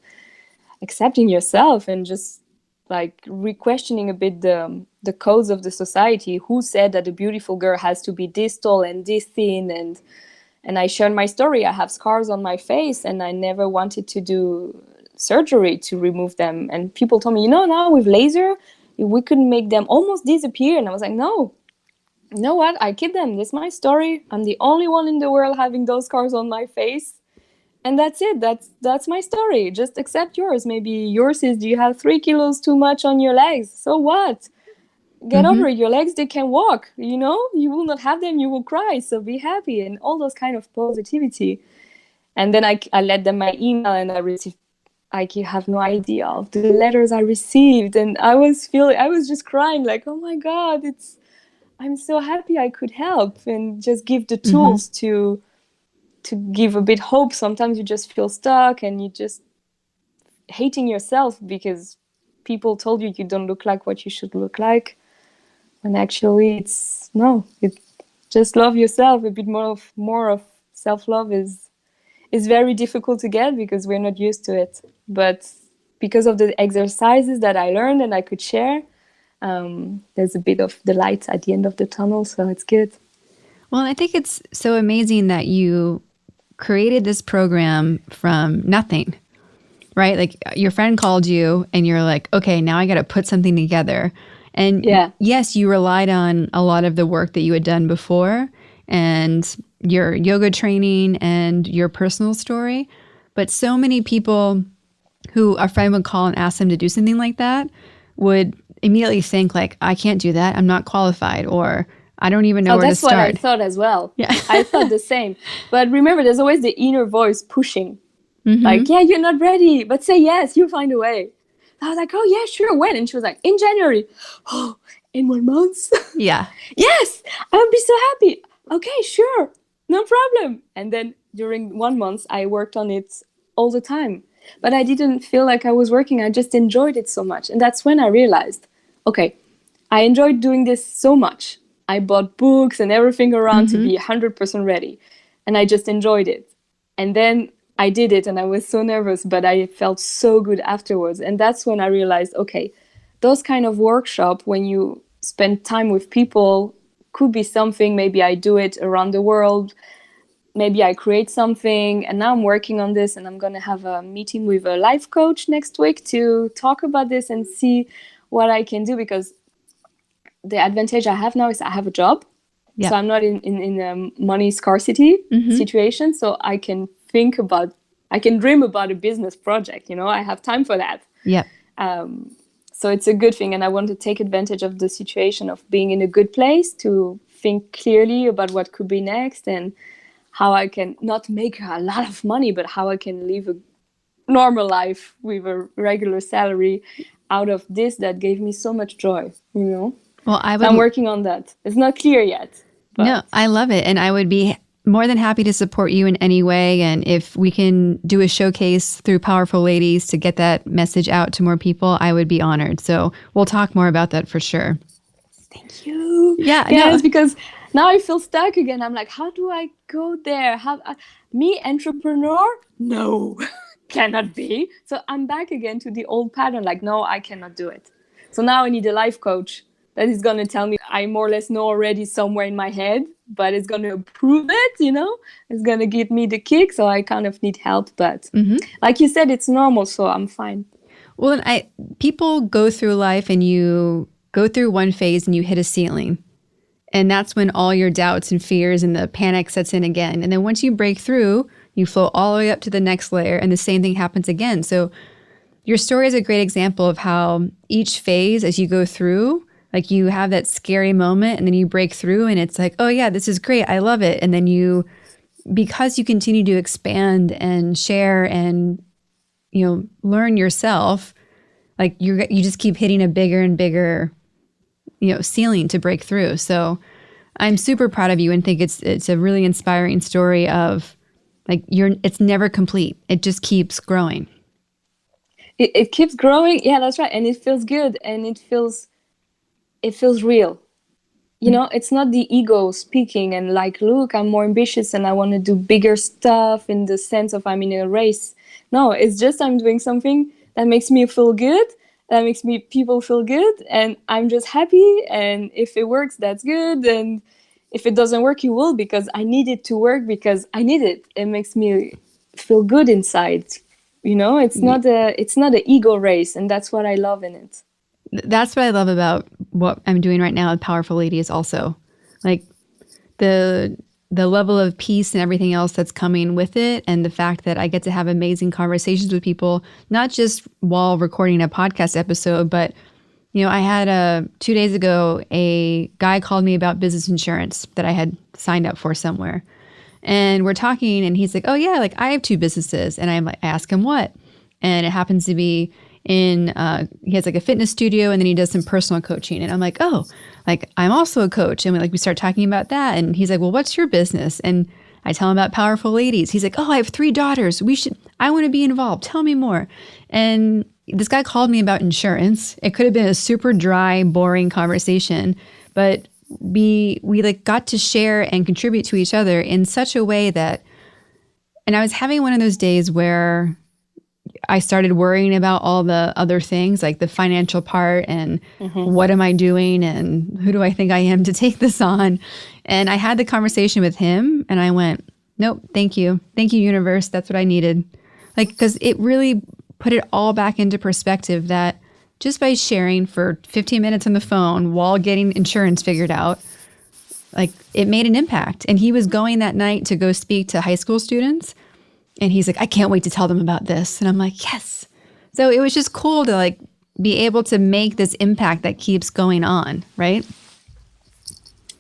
accepting yourself and just like re-questioning a bit the codes of the society. Who said that a beautiful girl has to be this tall and this thin? And I shared my story. I have scars on my face, and I never wanted to do surgery to remove them. And people told me, now with laser, we could make them almost disappear. And I was like, no, you know what? I keep them. This is my story. I'm the only one in the world having those scars on my face. And that's it. That's my story. Just accept yours. Maybe yours is, do you have 3 kilos too much on your legs? So what? Get over it. Your legs, they can walk. You will not have them. You will cry. So be happy. And all those kind of positivity. And then I let them my email, and I received, I have no idea of the letters I received. And I was just crying like, oh my God, I'm so happy I could help and just give the tools to give a bit hope. Sometimes you just feel stuck and you just hating yourself because people told you don't look like what you should look like. And actually it's just love yourself. A bit more of self-love is very difficult to get because we're not used to it. But because of the exercises that I learned and I could share, there's a bit of the light at the end of the tunnel, so it's good. Well, I think it's so amazing that you created this program from nothing, right? Like your friend called you and you're like, okay, now I got to put something together. And yes, you relied on a lot of the work that you had done before and your yoga training and your personal story. But so many people who a friend would call and ask them to do something like that would immediately think like, I can't do that. I'm not qualified, or I don't even know where to start. That's what I thought as well. Yeah. I thought the same. But remember, there's always the inner voice pushing. Like, yeah, you're not ready, but say yes, you'll find a way. I was like, oh, yeah, sure. When? And she was like, in January. Oh, in 1 month? Yeah. Yes, I'll be so happy. Okay, sure. No problem. And then during 1 month, I worked on it all the time. But I didn't feel like I was working. I just enjoyed it so much. And that's when I realized, okay, I enjoyed doing this so much. I bought books and everything around to be 100% ready. And I just enjoyed it. And then I did it and I was so nervous, but I felt so good afterwards. And that's when I realized, okay, those kind of workshop, when you spend time with people, could be something. Maybe I do it around the world. Maybe I create something. And now I'm working on this, and I'm going to have a meeting with a life coach next week to talk about this and see what I can do, because the advantage I have now is I have a job. Yeah. So I'm not in a money scarcity situation. So I can dream about a business project. I have time for that. Yeah. So it's a good thing. And I want to take advantage of the situation of being in a good place to think clearly about what could be next and how I can not make a lot of money, but how I can live a normal life with a regular salary out of this that gave me so much joy, Well, I'm working on that. It's not clear yet. But. No, I love it. And I would be more than happy to support you in any way. And if we can do a showcase through Powerful Ladies to get that message out to more people, I would be honored. So we'll talk more about that for sure. Thank you. Yeah. Yes, because now I feel stuck again. I'm like, how do I go there? Me, entrepreneur? No, cannot be. So I'm back again to the old pattern. Like, no, I cannot do it. So now I need a life coach that is going to tell me I more or less know already somewhere in my head, but it's going to approve it, It's going to give me the kick. So I kind of need help. But like you said, it's normal. So I'm fine. Well, people go through life and you go through one phase and you hit a ceiling. And that's when all your doubts and fears and the panic sets in again. And then once you break through, you float all the way up to the next layer, and the same thing happens again. So your story is a great example of how each phase as you go through, like you have that scary moment and then you break through and it's like, oh yeah, this is great. I love it. And then because you continue to expand and share and, learn yourself, like you just keep hitting a bigger and bigger, ceiling to break through. So I'm super proud of you and think it's a really inspiring story of like it's never complete. It just keeps growing. It keeps growing. Yeah, that's right. And it feels good. And it feels real. It's not the ego speaking and like, look, I'm more ambitious and I want to do bigger stuff in the sense of I'm in a race. No, it's just I'm doing something that makes me feel good, that makes people feel good, and I'm just happy. And if it works, that's good. And if it doesn't work, it will, because I need it to work, because I need it. It makes me feel good inside. It's not an ego race, and that's what I love in it. That's what I love about what I'm doing right now with Powerful Ladies also. Like the level of peace and everything else that's coming with it, and the fact that I get to have amazing conversations with people, not just while recording a podcast episode, but I had 2 days ago, a guy called me about business insurance that I had signed up for somewhere. And we're talking and he's like, oh yeah, like I have 2 businesses. And I ask him what, and it happens to be he has like a fitness studio and then he does some personal coaching. And I'm like, oh, like I'm also a coach. And we start talking about that. And he's like, well, what's your business? And I tell him about Powerful Ladies. He's like, oh, I have 3 daughters. I want to be involved. Tell me more. And this guy called me about insurance. It could have been a super dry, boring conversation, but we like got to share and contribute to each other in such a way that, and I was having one of those days where I started worrying about all the other things, like the financial part and what am I doing and who do I think I am to take this on? And I had the conversation with him and I went, nope, thank you. Thank you, universe. That's what I needed. Like, because it really put it all back into perspective that just by sharing for 15 minutes on the phone while getting insurance figured out, like it made an impact. And he was going that night to go speak to high school students. And he's like, I can't wait to tell them about this. And I'm like, yes. So it was just cool to like be able to make this impact that keeps going on, right?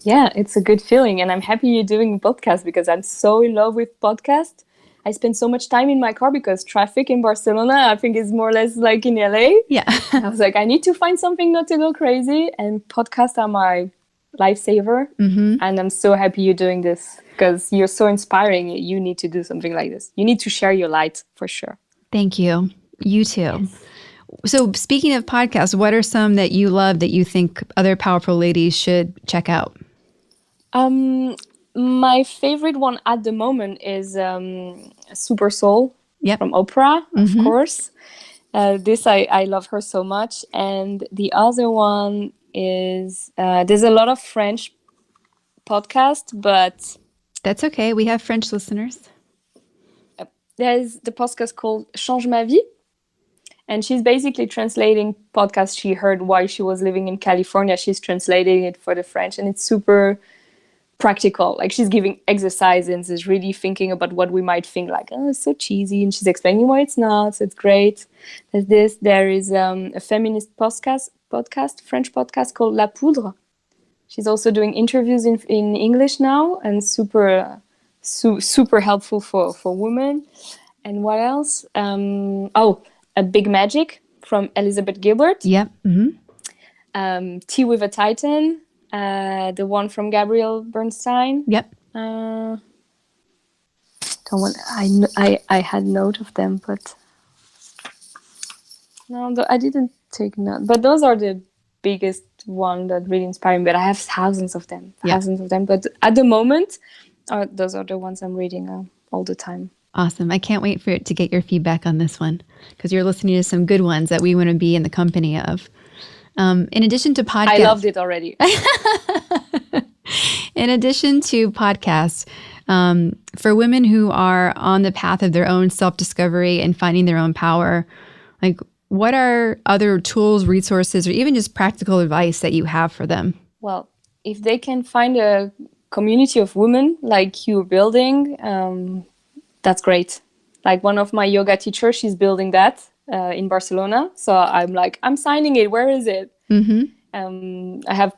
Yeah, it's a good feeling. And I'm happy you're doing a podcast because I'm so in love with podcasts. I spend so much time in my car because traffic in Barcelona, I think, is more or less like in LA. Yeah. I was like, I need to find something not to go crazy. And podcasts are my lifesaver. And I'm so happy you're doing this because you're so inspiring. You need to do something like this. You need to share your light for sure. Thank you. You too. Yes. So speaking of podcasts, what are some that you love that you think other powerful ladies should check out? My favorite one at the moment is Super Soul from Oprah, of course. This, I love her so much. And the other one is, there's a lot of French podcasts, but... That's okay. We have French listeners. There's the podcast called Change Ma Vie. And she's basically translating podcasts she heard while she was living in California. She's translating it for the French, and it's super practical. Like, she's giving exercises and is really thinking about what we might think like, oh, it's so cheesy. And she's explaining why it's not. So it's great. There's this. There is a feminist podcast, French podcast called La Poudre. She's also doing interviews in English now, and super helpful for women. And what else? A Big Magic from Elizabeth Gilbert. Yep. Tea with a Titan. The one from Gabrielle Bernstein. Yep. I had note of them, but no, I didn't take note. But those are the biggest one that really inspire me. But I have thousands of them. But at the moment, those are the ones I'm reading all the time. Awesome. I can't wait for it to get your feedback on this one, because you're listening to some good ones that we want to be in the company of. In addition to podcasts... I loved it already. In addition to podcasts, for women who are on the path of their own self-discovery and finding their own power, like what are other tools, resources, or even just practical advice that you have for them? Well, if they can find a community of women like you're building, That's great. Like one of my yoga teachers, she's building that in Barcelona. So I'm signing it. Where is it? I have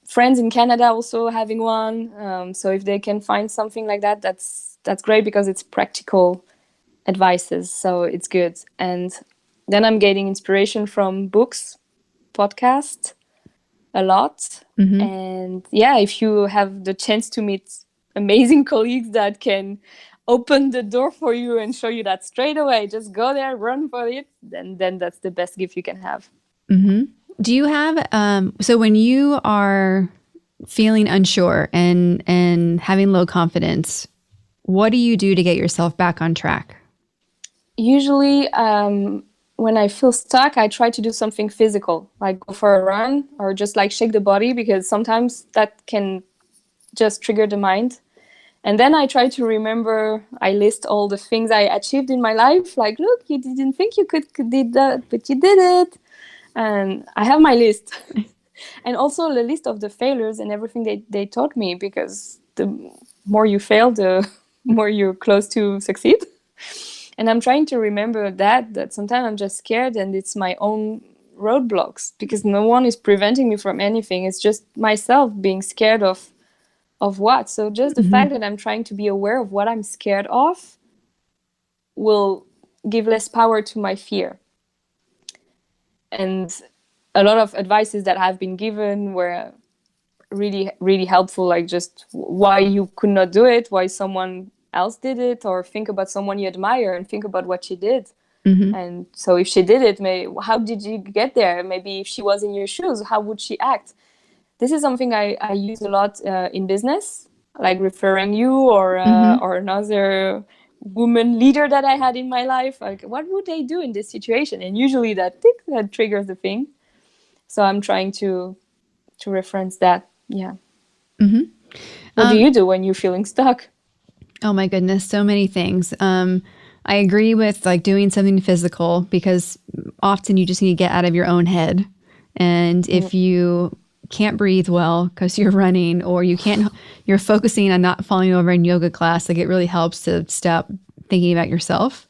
friends in Canada also having one. So if they can find something like that, that's great, because it's practical advices. So it's good. And then I'm getting inspiration from books, podcasts, a lot. And yeah, if you have the chance to meet amazing colleagues that can open the door for you and show you that straight away, just go there, run for it, then that's the best gift you can have. Do you have so when you are feeling unsure and having low confidence, what do you do to get yourself back on track? Usually when I feel stuck, I try to do something physical, like go for a run or just like shake the body, because sometimes that can just trigger the mind. And then I try to remember, I list all the things I achieved in my life. Like, look, you didn't think you could did that, but you did it. And I have my list. And also the list of the failures and everything they taught me, because the more you fail, the more you're close to succeed. And I'm trying to remember that sometimes I'm just scared and it's my own roadblocks, because no one is preventing me from anything. It's just myself being scared of what. So just the fact that I'm trying to be aware of what I'm scared of will give less power to my fear. And a lot of advices that have been given were really, really helpful, like just why you could not do it, why someone else did it, or think about someone you admire and think about what she did. And so if she did it, how did you get there? Maybe if she was in your shoes, how would she act? This is something I use a lot in business, like referring you or another woman leader that I had in my life. Like, what would they do in this situation? And usually that triggers the thing. So I'm trying to reference that. Yeah. What do you do when you're feeling stuck? Oh my goodness, so many things. I agree with like doing something physical, because often you just need to get out of your own head. And if you can't breathe well because you're running, or you're focusing on not falling over in yoga class, like it really helps to stop thinking about yourself.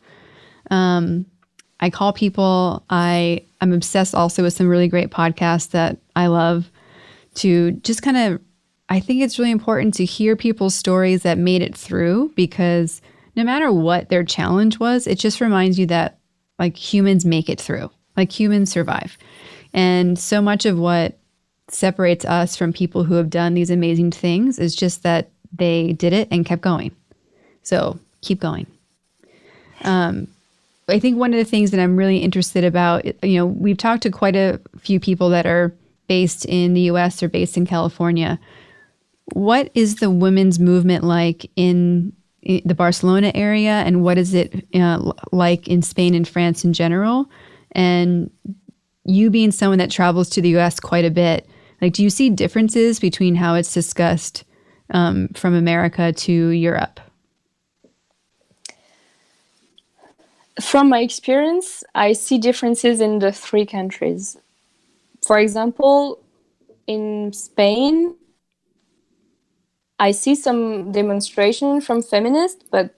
I call people, I'm obsessed also with some really great podcasts that I love, to just kind of, I think it's really important to hear people's stories that made it through, because no matter what their challenge was, it just reminds you that like humans make it through, like humans survive. And so much of what separates us from people who have done these amazing things is just that they did it and kept going. So keep going. I think one of the things that I'm really interested about, we've talked to quite a few people that are based in the US or based in California. What is the women's movement like in the Barcelona area, and what is it like in Spain and France in general? And you being someone that travels to the US quite a bit, like, do you see differences between how it's discussed from America to Europe? From my experience, I see differences in the three countries. For example, in Spain, I see some demonstration from feminists, but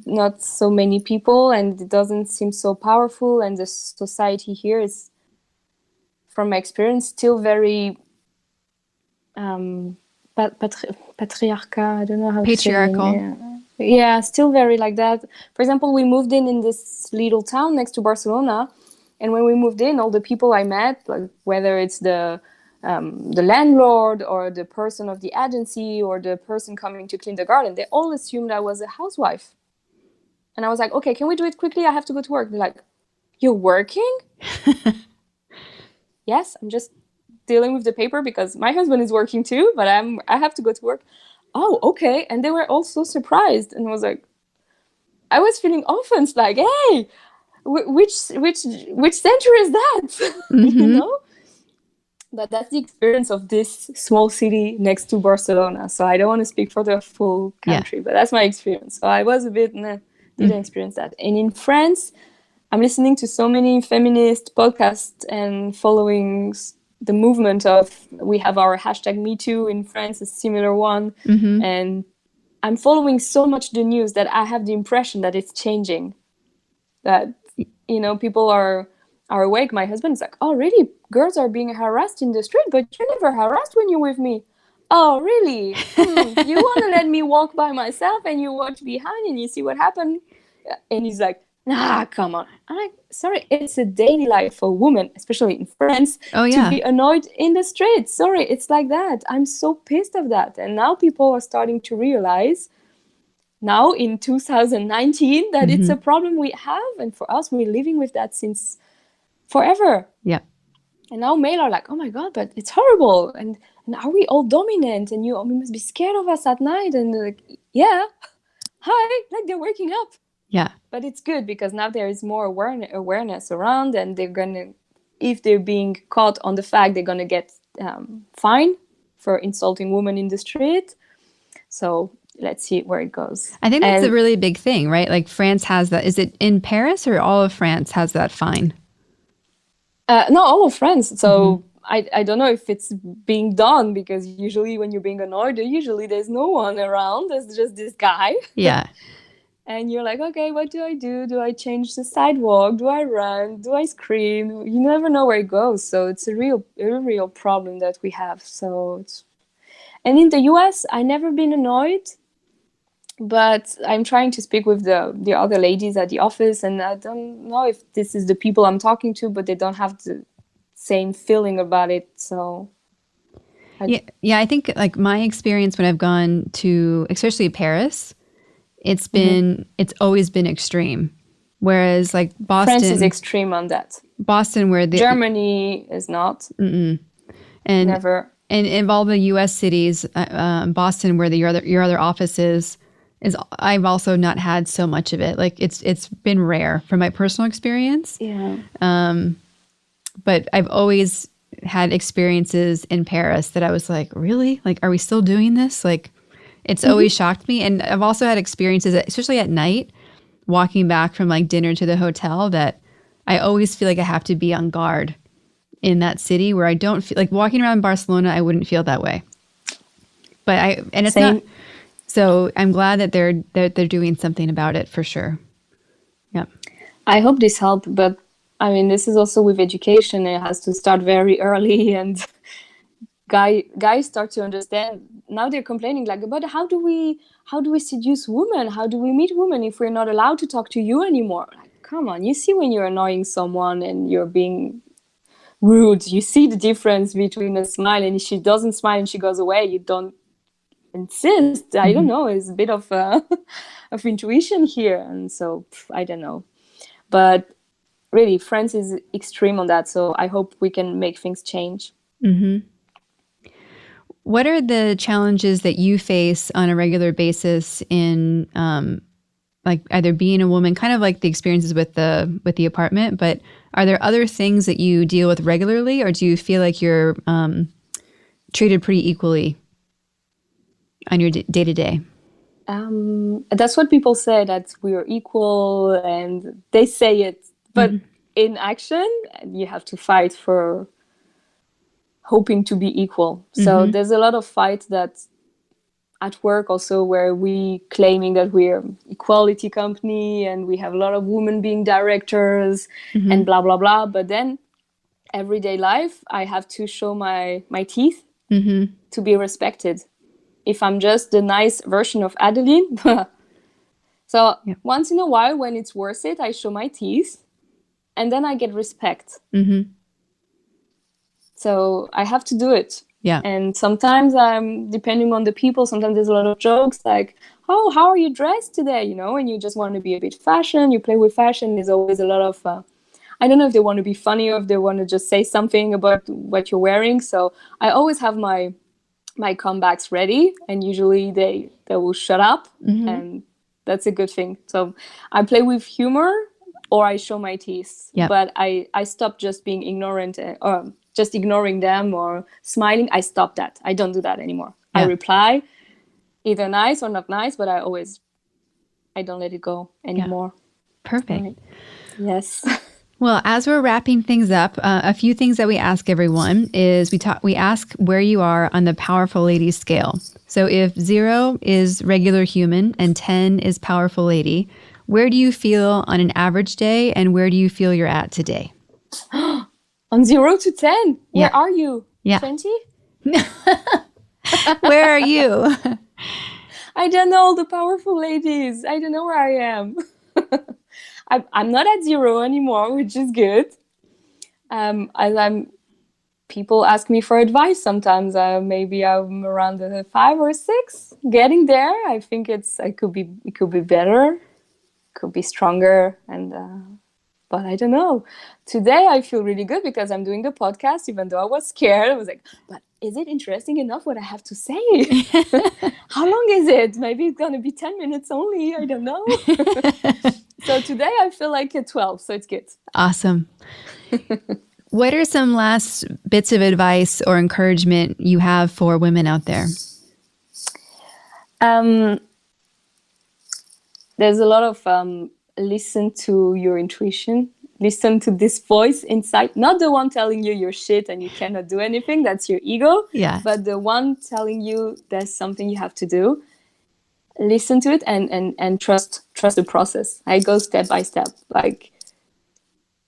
not so many people, and it doesn't seem so powerful. And the society here is, from my experience, still very patriarchal. I don't know how patriarchal. to say it. Yeah, still very like that. For example, we moved in this little town next to Barcelona, and when we moved in, all the people I met, like whether it's the landlord or the person of the agency or the person coming to clean the garden, they all assumed I was a housewife. And I was like, okay, can we do it quickly? I have to go to work. They're like, you're working? Yes, I'm just dealing with the paper because my husband is working too, but I have to go to work. Oh, okay. And they were all so surprised, and was like, I was feeling offense, like, hey, which century is that? You know? But that's the experience of this small city next to Barcelona. So I don't want to speak for the full country, but that's my experience. So I was a bit, didn't experience that. And in France, I'm listening to so many feminist podcasts and following the movement of, we have our hashtag #MeToo in France, a similar one. And I'm following so much the news that I have the impression that it's changing. That, you know, people are awake. My husband's like, oh, really? Girls are being harassed in the street, but you're never harassed when you're with me. Oh, really? You want to let me walk by myself and you watch behind and you see what happened? And he's like, nah, come on. I'm like, sorry, it's a daily life for women, especially in France, to be annoyed in the street. Sorry, it's like that. I'm so pissed of that. And now people are starting to realize now in 2019 that it's a problem we have. And for us, we're living with that since forever. Yeah. And now male are like, oh my God, but it's horrible. And are we all dominant? And you must be scared of us at night. And like, yeah, hi, like they're waking up. Yeah. But it's good because now there is more awareness around, and they're going to, if they're being caught on the fact, they're going to get fined for insulting women in the street. So let's see where it goes. I think that's a really big thing, right? Like France has that. Is it in Paris or all of France has that fine? No, all of France. So I don't know if it's being done, because usually when you're being annoyed, usually there's no one around. There's just this guy. Yeah. And you're like, okay, what do I do? Do I change the sidewalk? Do I run? Do I scream? You never know where it goes. So it's a real problem that we have. And in the US, I never been annoyed, but I'm trying to speak with the other ladies at the office, and I don't know if this is the people I'm talking to, but they don't have the same feeling about it. So yeah, I think like my experience when I've gone to, especially Paris, it's always been extreme. Whereas like Boston, France is extreme on that. Boston, where Germany is not. And never. And in all the U.S. cities, Boston, where your other office is I've also not had so much of it. Like it's been rare from my personal experience. Yeah. But I've always had experiences in Paris that I was like, really? Like, are we still doing this? Like, it's always shocked me. And I've also had experiences, especially at night, walking back from like dinner to the hotel, that I always feel like I have to be on guard in that city, where I don't feel like walking around Barcelona, I wouldn't feel that way. But it's Same. not. So I'm glad that they're doing something about it for sure. Yeah. I hope this helped, but I mean, this is also with education. It has to start very early, and guys start to understand. Now they're complaining like, but how do we seduce women? How do we meet women if we're not allowed to talk to you anymore? Like, come on, you see when you're annoying someone and you're being rude, you see the difference between a smile, and if she doesn't smile and she goes away, you don't insist. I don't know. It's a bit of of intuition here, and so I don't know. But really, France is extreme on that. So I hope we can make things change. Mm-hmm. What are the challenges that you face on a regular basis in, like either being a woman, kind of like the experiences with the apartment, but are there other things that you deal with regularly, or do you feel like you're treated pretty equally on your day to day? That's what people say, that we are equal, and they say it, but in action, you have to fight for hoping to be equal. So there's a lot of fight that at work also, where we claiming that we're equality company and we have a lot of women being directors and blah, blah, blah. But then everyday life, I have to show my teeth to be respected. If I'm just the nice version of Adeline. So once in a while, when it's worth it, I show my teeth, and then I get respect. So I have to do it. Yeah. And sometimes depending on the people, sometimes there's a lot of jokes like, oh, how are you dressed today? You know, and you just want to be a bit fashion. You play with fashion. There's always a lot of, I don't know if they want to be funny or if they want to just say something about what you're wearing. So I always have my comebacks ready, and usually they will shut up, and that's a good thing. So I play with humor, or I show my teeth. But I stop just being ignorant or just ignoring them or smiling. I stop that. I don't do that anymore. I reply either nice or not nice, but I don't let it go anymore. Perfect. Right. Yes. Well, as we're wrapping things up, a few things that we ask everyone is we ask where you are on the Powerful Ladies scale. So if 0 is regular human and 10 is powerful lady, where do you feel on an average day and where do you feel you're at today? On 0 to 10? Yeah. Where are you? Yeah. 20? Where are you? I don't know, the powerful ladies. I don't know where I am. I'm not at 0 anymore, which is good. People ask me for advice sometimes. Maybe I'm around the 5 or 6, getting there. I think it could be better, could be stronger, but I don't know. Today I feel really good because I'm doing the podcast, even though I was scared. I was like, but is it interesting enough what I have to say? How long is it? Maybe it's gonna be 10 minutes only. I don't know. So today I feel like a 12, so it's good. Awesome. What are some last bits of advice or encouragement you have for women out there? There's a lot of listen to your intuition. Listen to this voice inside, not the one telling you you're shit and you cannot do anything. That's your ego. Yeah. But the one telling you there's something you have to do. Listen to it and trust the process. I go step by step. Like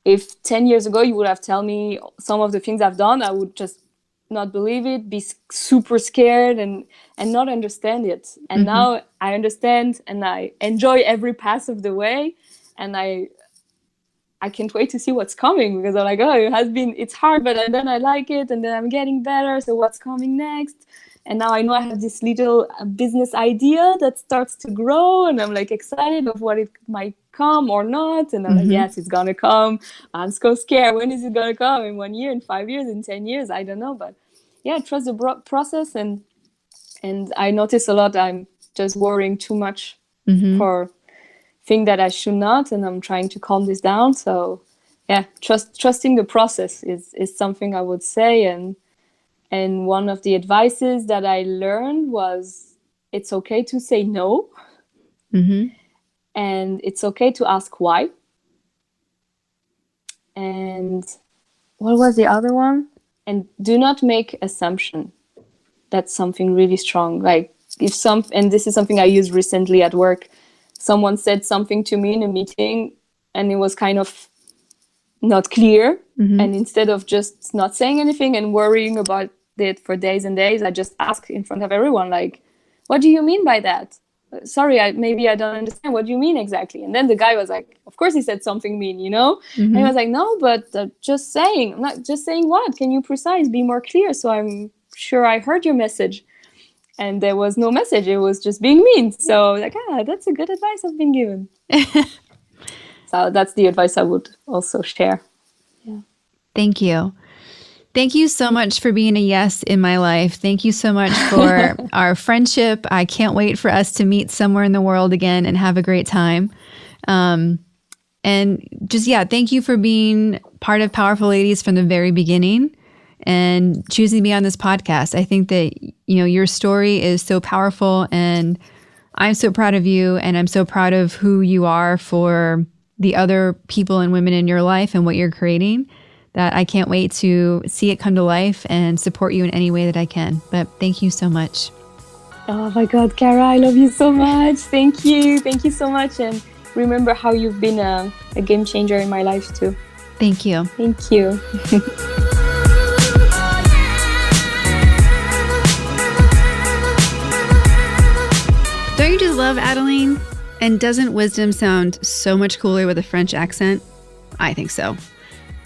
if 10 years ago you would have told me some of the things I've done, I would just not believe it, be super scared and not understand it. And now I understand and I enjoy every pass of the way, and I can't wait to see what's coming, because I'm like, oh, it's hard, but then I like it, and then I'm getting better. So what's coming next? And now I know I have this little business idea that starts to grow, and I'm like excited of what it might come or not. And I'm like, yes, it's gonna come. I'm so scared. When is it gonna come? In 1 year, in 5 years, in 10 years? I don't know. But yeah, trust the process. And I notice a lot I'm just worrying too much for things that I should not, and I'm trying to calm this down. So yeah, trusting the process is something I would say. And one of the advices that I learned was it's okay to say no. And it's okay to ask why. And what was the other one? And do not make assumption. That's something really strong. Like and this is something I used recently at work. Someone said something to me in a meeting and it was kind of not clear. And instead of just not saying anything and worrying about it for days and days, I just asked in front of everyone, like, what do you mean by that? Sorry, maybe I don't understand. What do you mean exactly? And then the guy was like, of course he said something mean, you know? And he was like, no, but just saying. I'm not just saying what? Can you precise, be more clear? So I'm sure I heard your message. And there was no message. It was just being mean. So like, that's a good advice I've been given. So that's the advice I would also share. Yeah. Thank you. Thank you so much for being a yes in my life. Thank you so much for our friendship. I can't wait for us to meet somewhere in the world again and have a great time. And just, thank you for being part of Powerful Ladies from the very beginning and choosing me on this podcast. I think that, your story is so powerful, and I'm so proud of you, and I'm so proud of who you are for the other people and women in your life and what you're creating, that I can't wait to see it come to life and support you in any way that I can. But thank you so much. Oh my God, Cara, I love you so much. Thank you. Thank you so much. And remember how you've been a game changer in my life too. Thank you. Thank you. Don't you just love Adeline? And doesn't wisdom sound so much cooler with a French accent? I think so.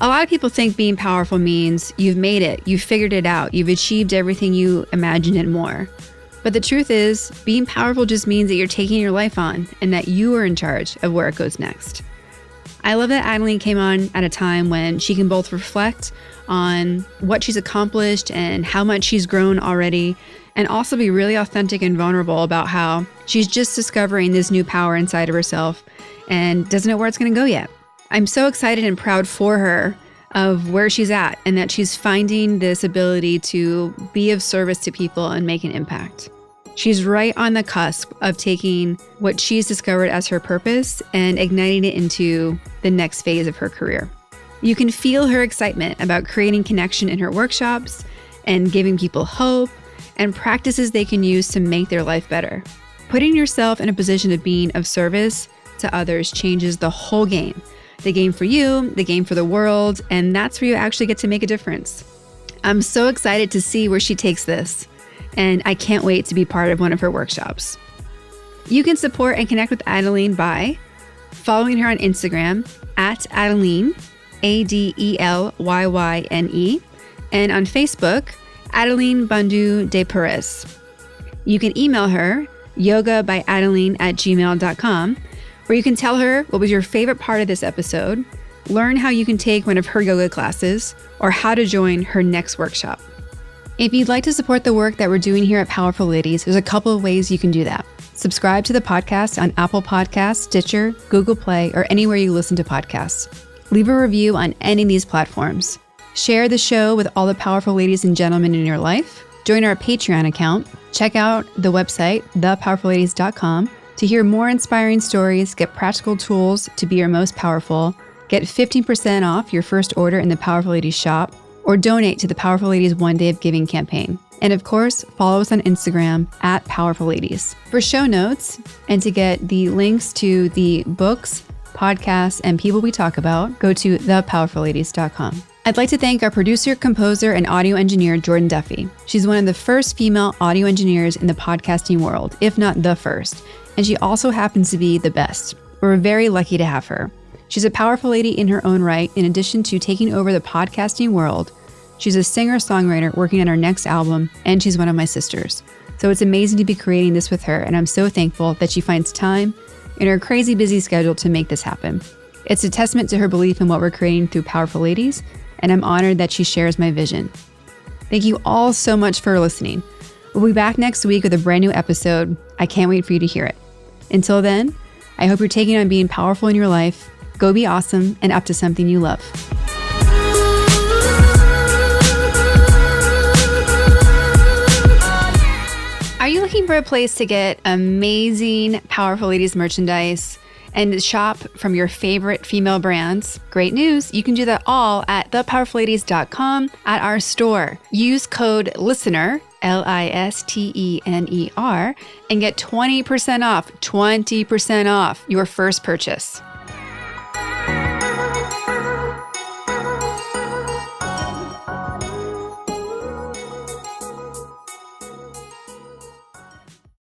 A lot of people think being powerful means you've made it, you've figured it out, you've achieved everything you imagined and more. But the truth is, being powerful just means that you're taking your life on and that you are in charge of where it goes next. I love that Adeline came on at a time when she can both reflect on what she's accomplished and how much she's grown already, and also be really authentic and vulnerable about how she's just discovering this new power inside of herself and doesn't know where it's going to go yet. I'm so excited and proud for her of where she's at and that she's finding this ability to be of service to people and make an impact. She's right on the cusp of taking what she's discovered as her purpose and igniting it into the next phase of her career. You can feel her excitement about creating connection in her workshops and giving people hope and practices they can use to make their life better. Putting yourself in a position of being of service to others changes the whole game. The game for you, the game for the world, and that's where you actually get to make a difference. I'm so excited to see where she takes this, and I can't wait to be part of one of her workshops. You can support and connect with Adeline by following her on Instagram at Adeline, Adelyyne, and on Facebook, Adeline Bondu de Perez. You can email her, yogabyAdeline@gmail.com, where you can tell her what was your favorite part of this episode, learn how you can take one of her yoga classes, or how to join her next workshop. If you'd like to support the work that we're doing here at Powerful Ladies, there's a couple of ways you can do that. Subscribe to the podcast on Apple Podcasts, Stitcher, Google Play, or anywhere you listen to podcasts. Leave a review on any of these platforms. Share the show with all the powerful ladies and gentlemen in your life. Join our Patreon account. Check out the website, thepowerfulladies.com, to hear more inspiring stories, get practical tools to be your most powerful, get 15% off your first order in the Powerful Ladies shop, or donate to the Powerful Ladies One Day of Giving campaign. And of course, follow us on Instagram at Powerful Ladies. For show notes and to get the links to the books, podcasts, and people we talk about, go to thepowerfulladies.com. I'd like to thank our producer, composer, and audio engineer, Jordan Duffy. She's one of the first female audio engineers in the podcasting world, if not the first, and she also happens to be the best. We're very lucky to have her. She's a powerful lady in her own right. In addition to taking over the podcasting world, she's a singer-songwriter working on her next album, and she's one of my sisters. So it's amazing to be creating this with her, and I'm so thankful that she finds time in her crazy busy schedule to make this happen. It's a testament to her belief in what we're creating through Powerful Ladies, and I'm honored that she shares my vision. Thank you all so much for listening. We'll be back next week with a brand new episode. I can't wait for you to hear it. Until then, I hope you're taking on being powerful in your life. Go be awesome and up to something you love. Are you looking for a place to get amazing Powerful Ladies merchandise and shop from your favorite female brands? Great news. You can do that all at thepowerfulladies.com at our store. Use code LISTENER, LISTENER, and get 20% off your first purchase.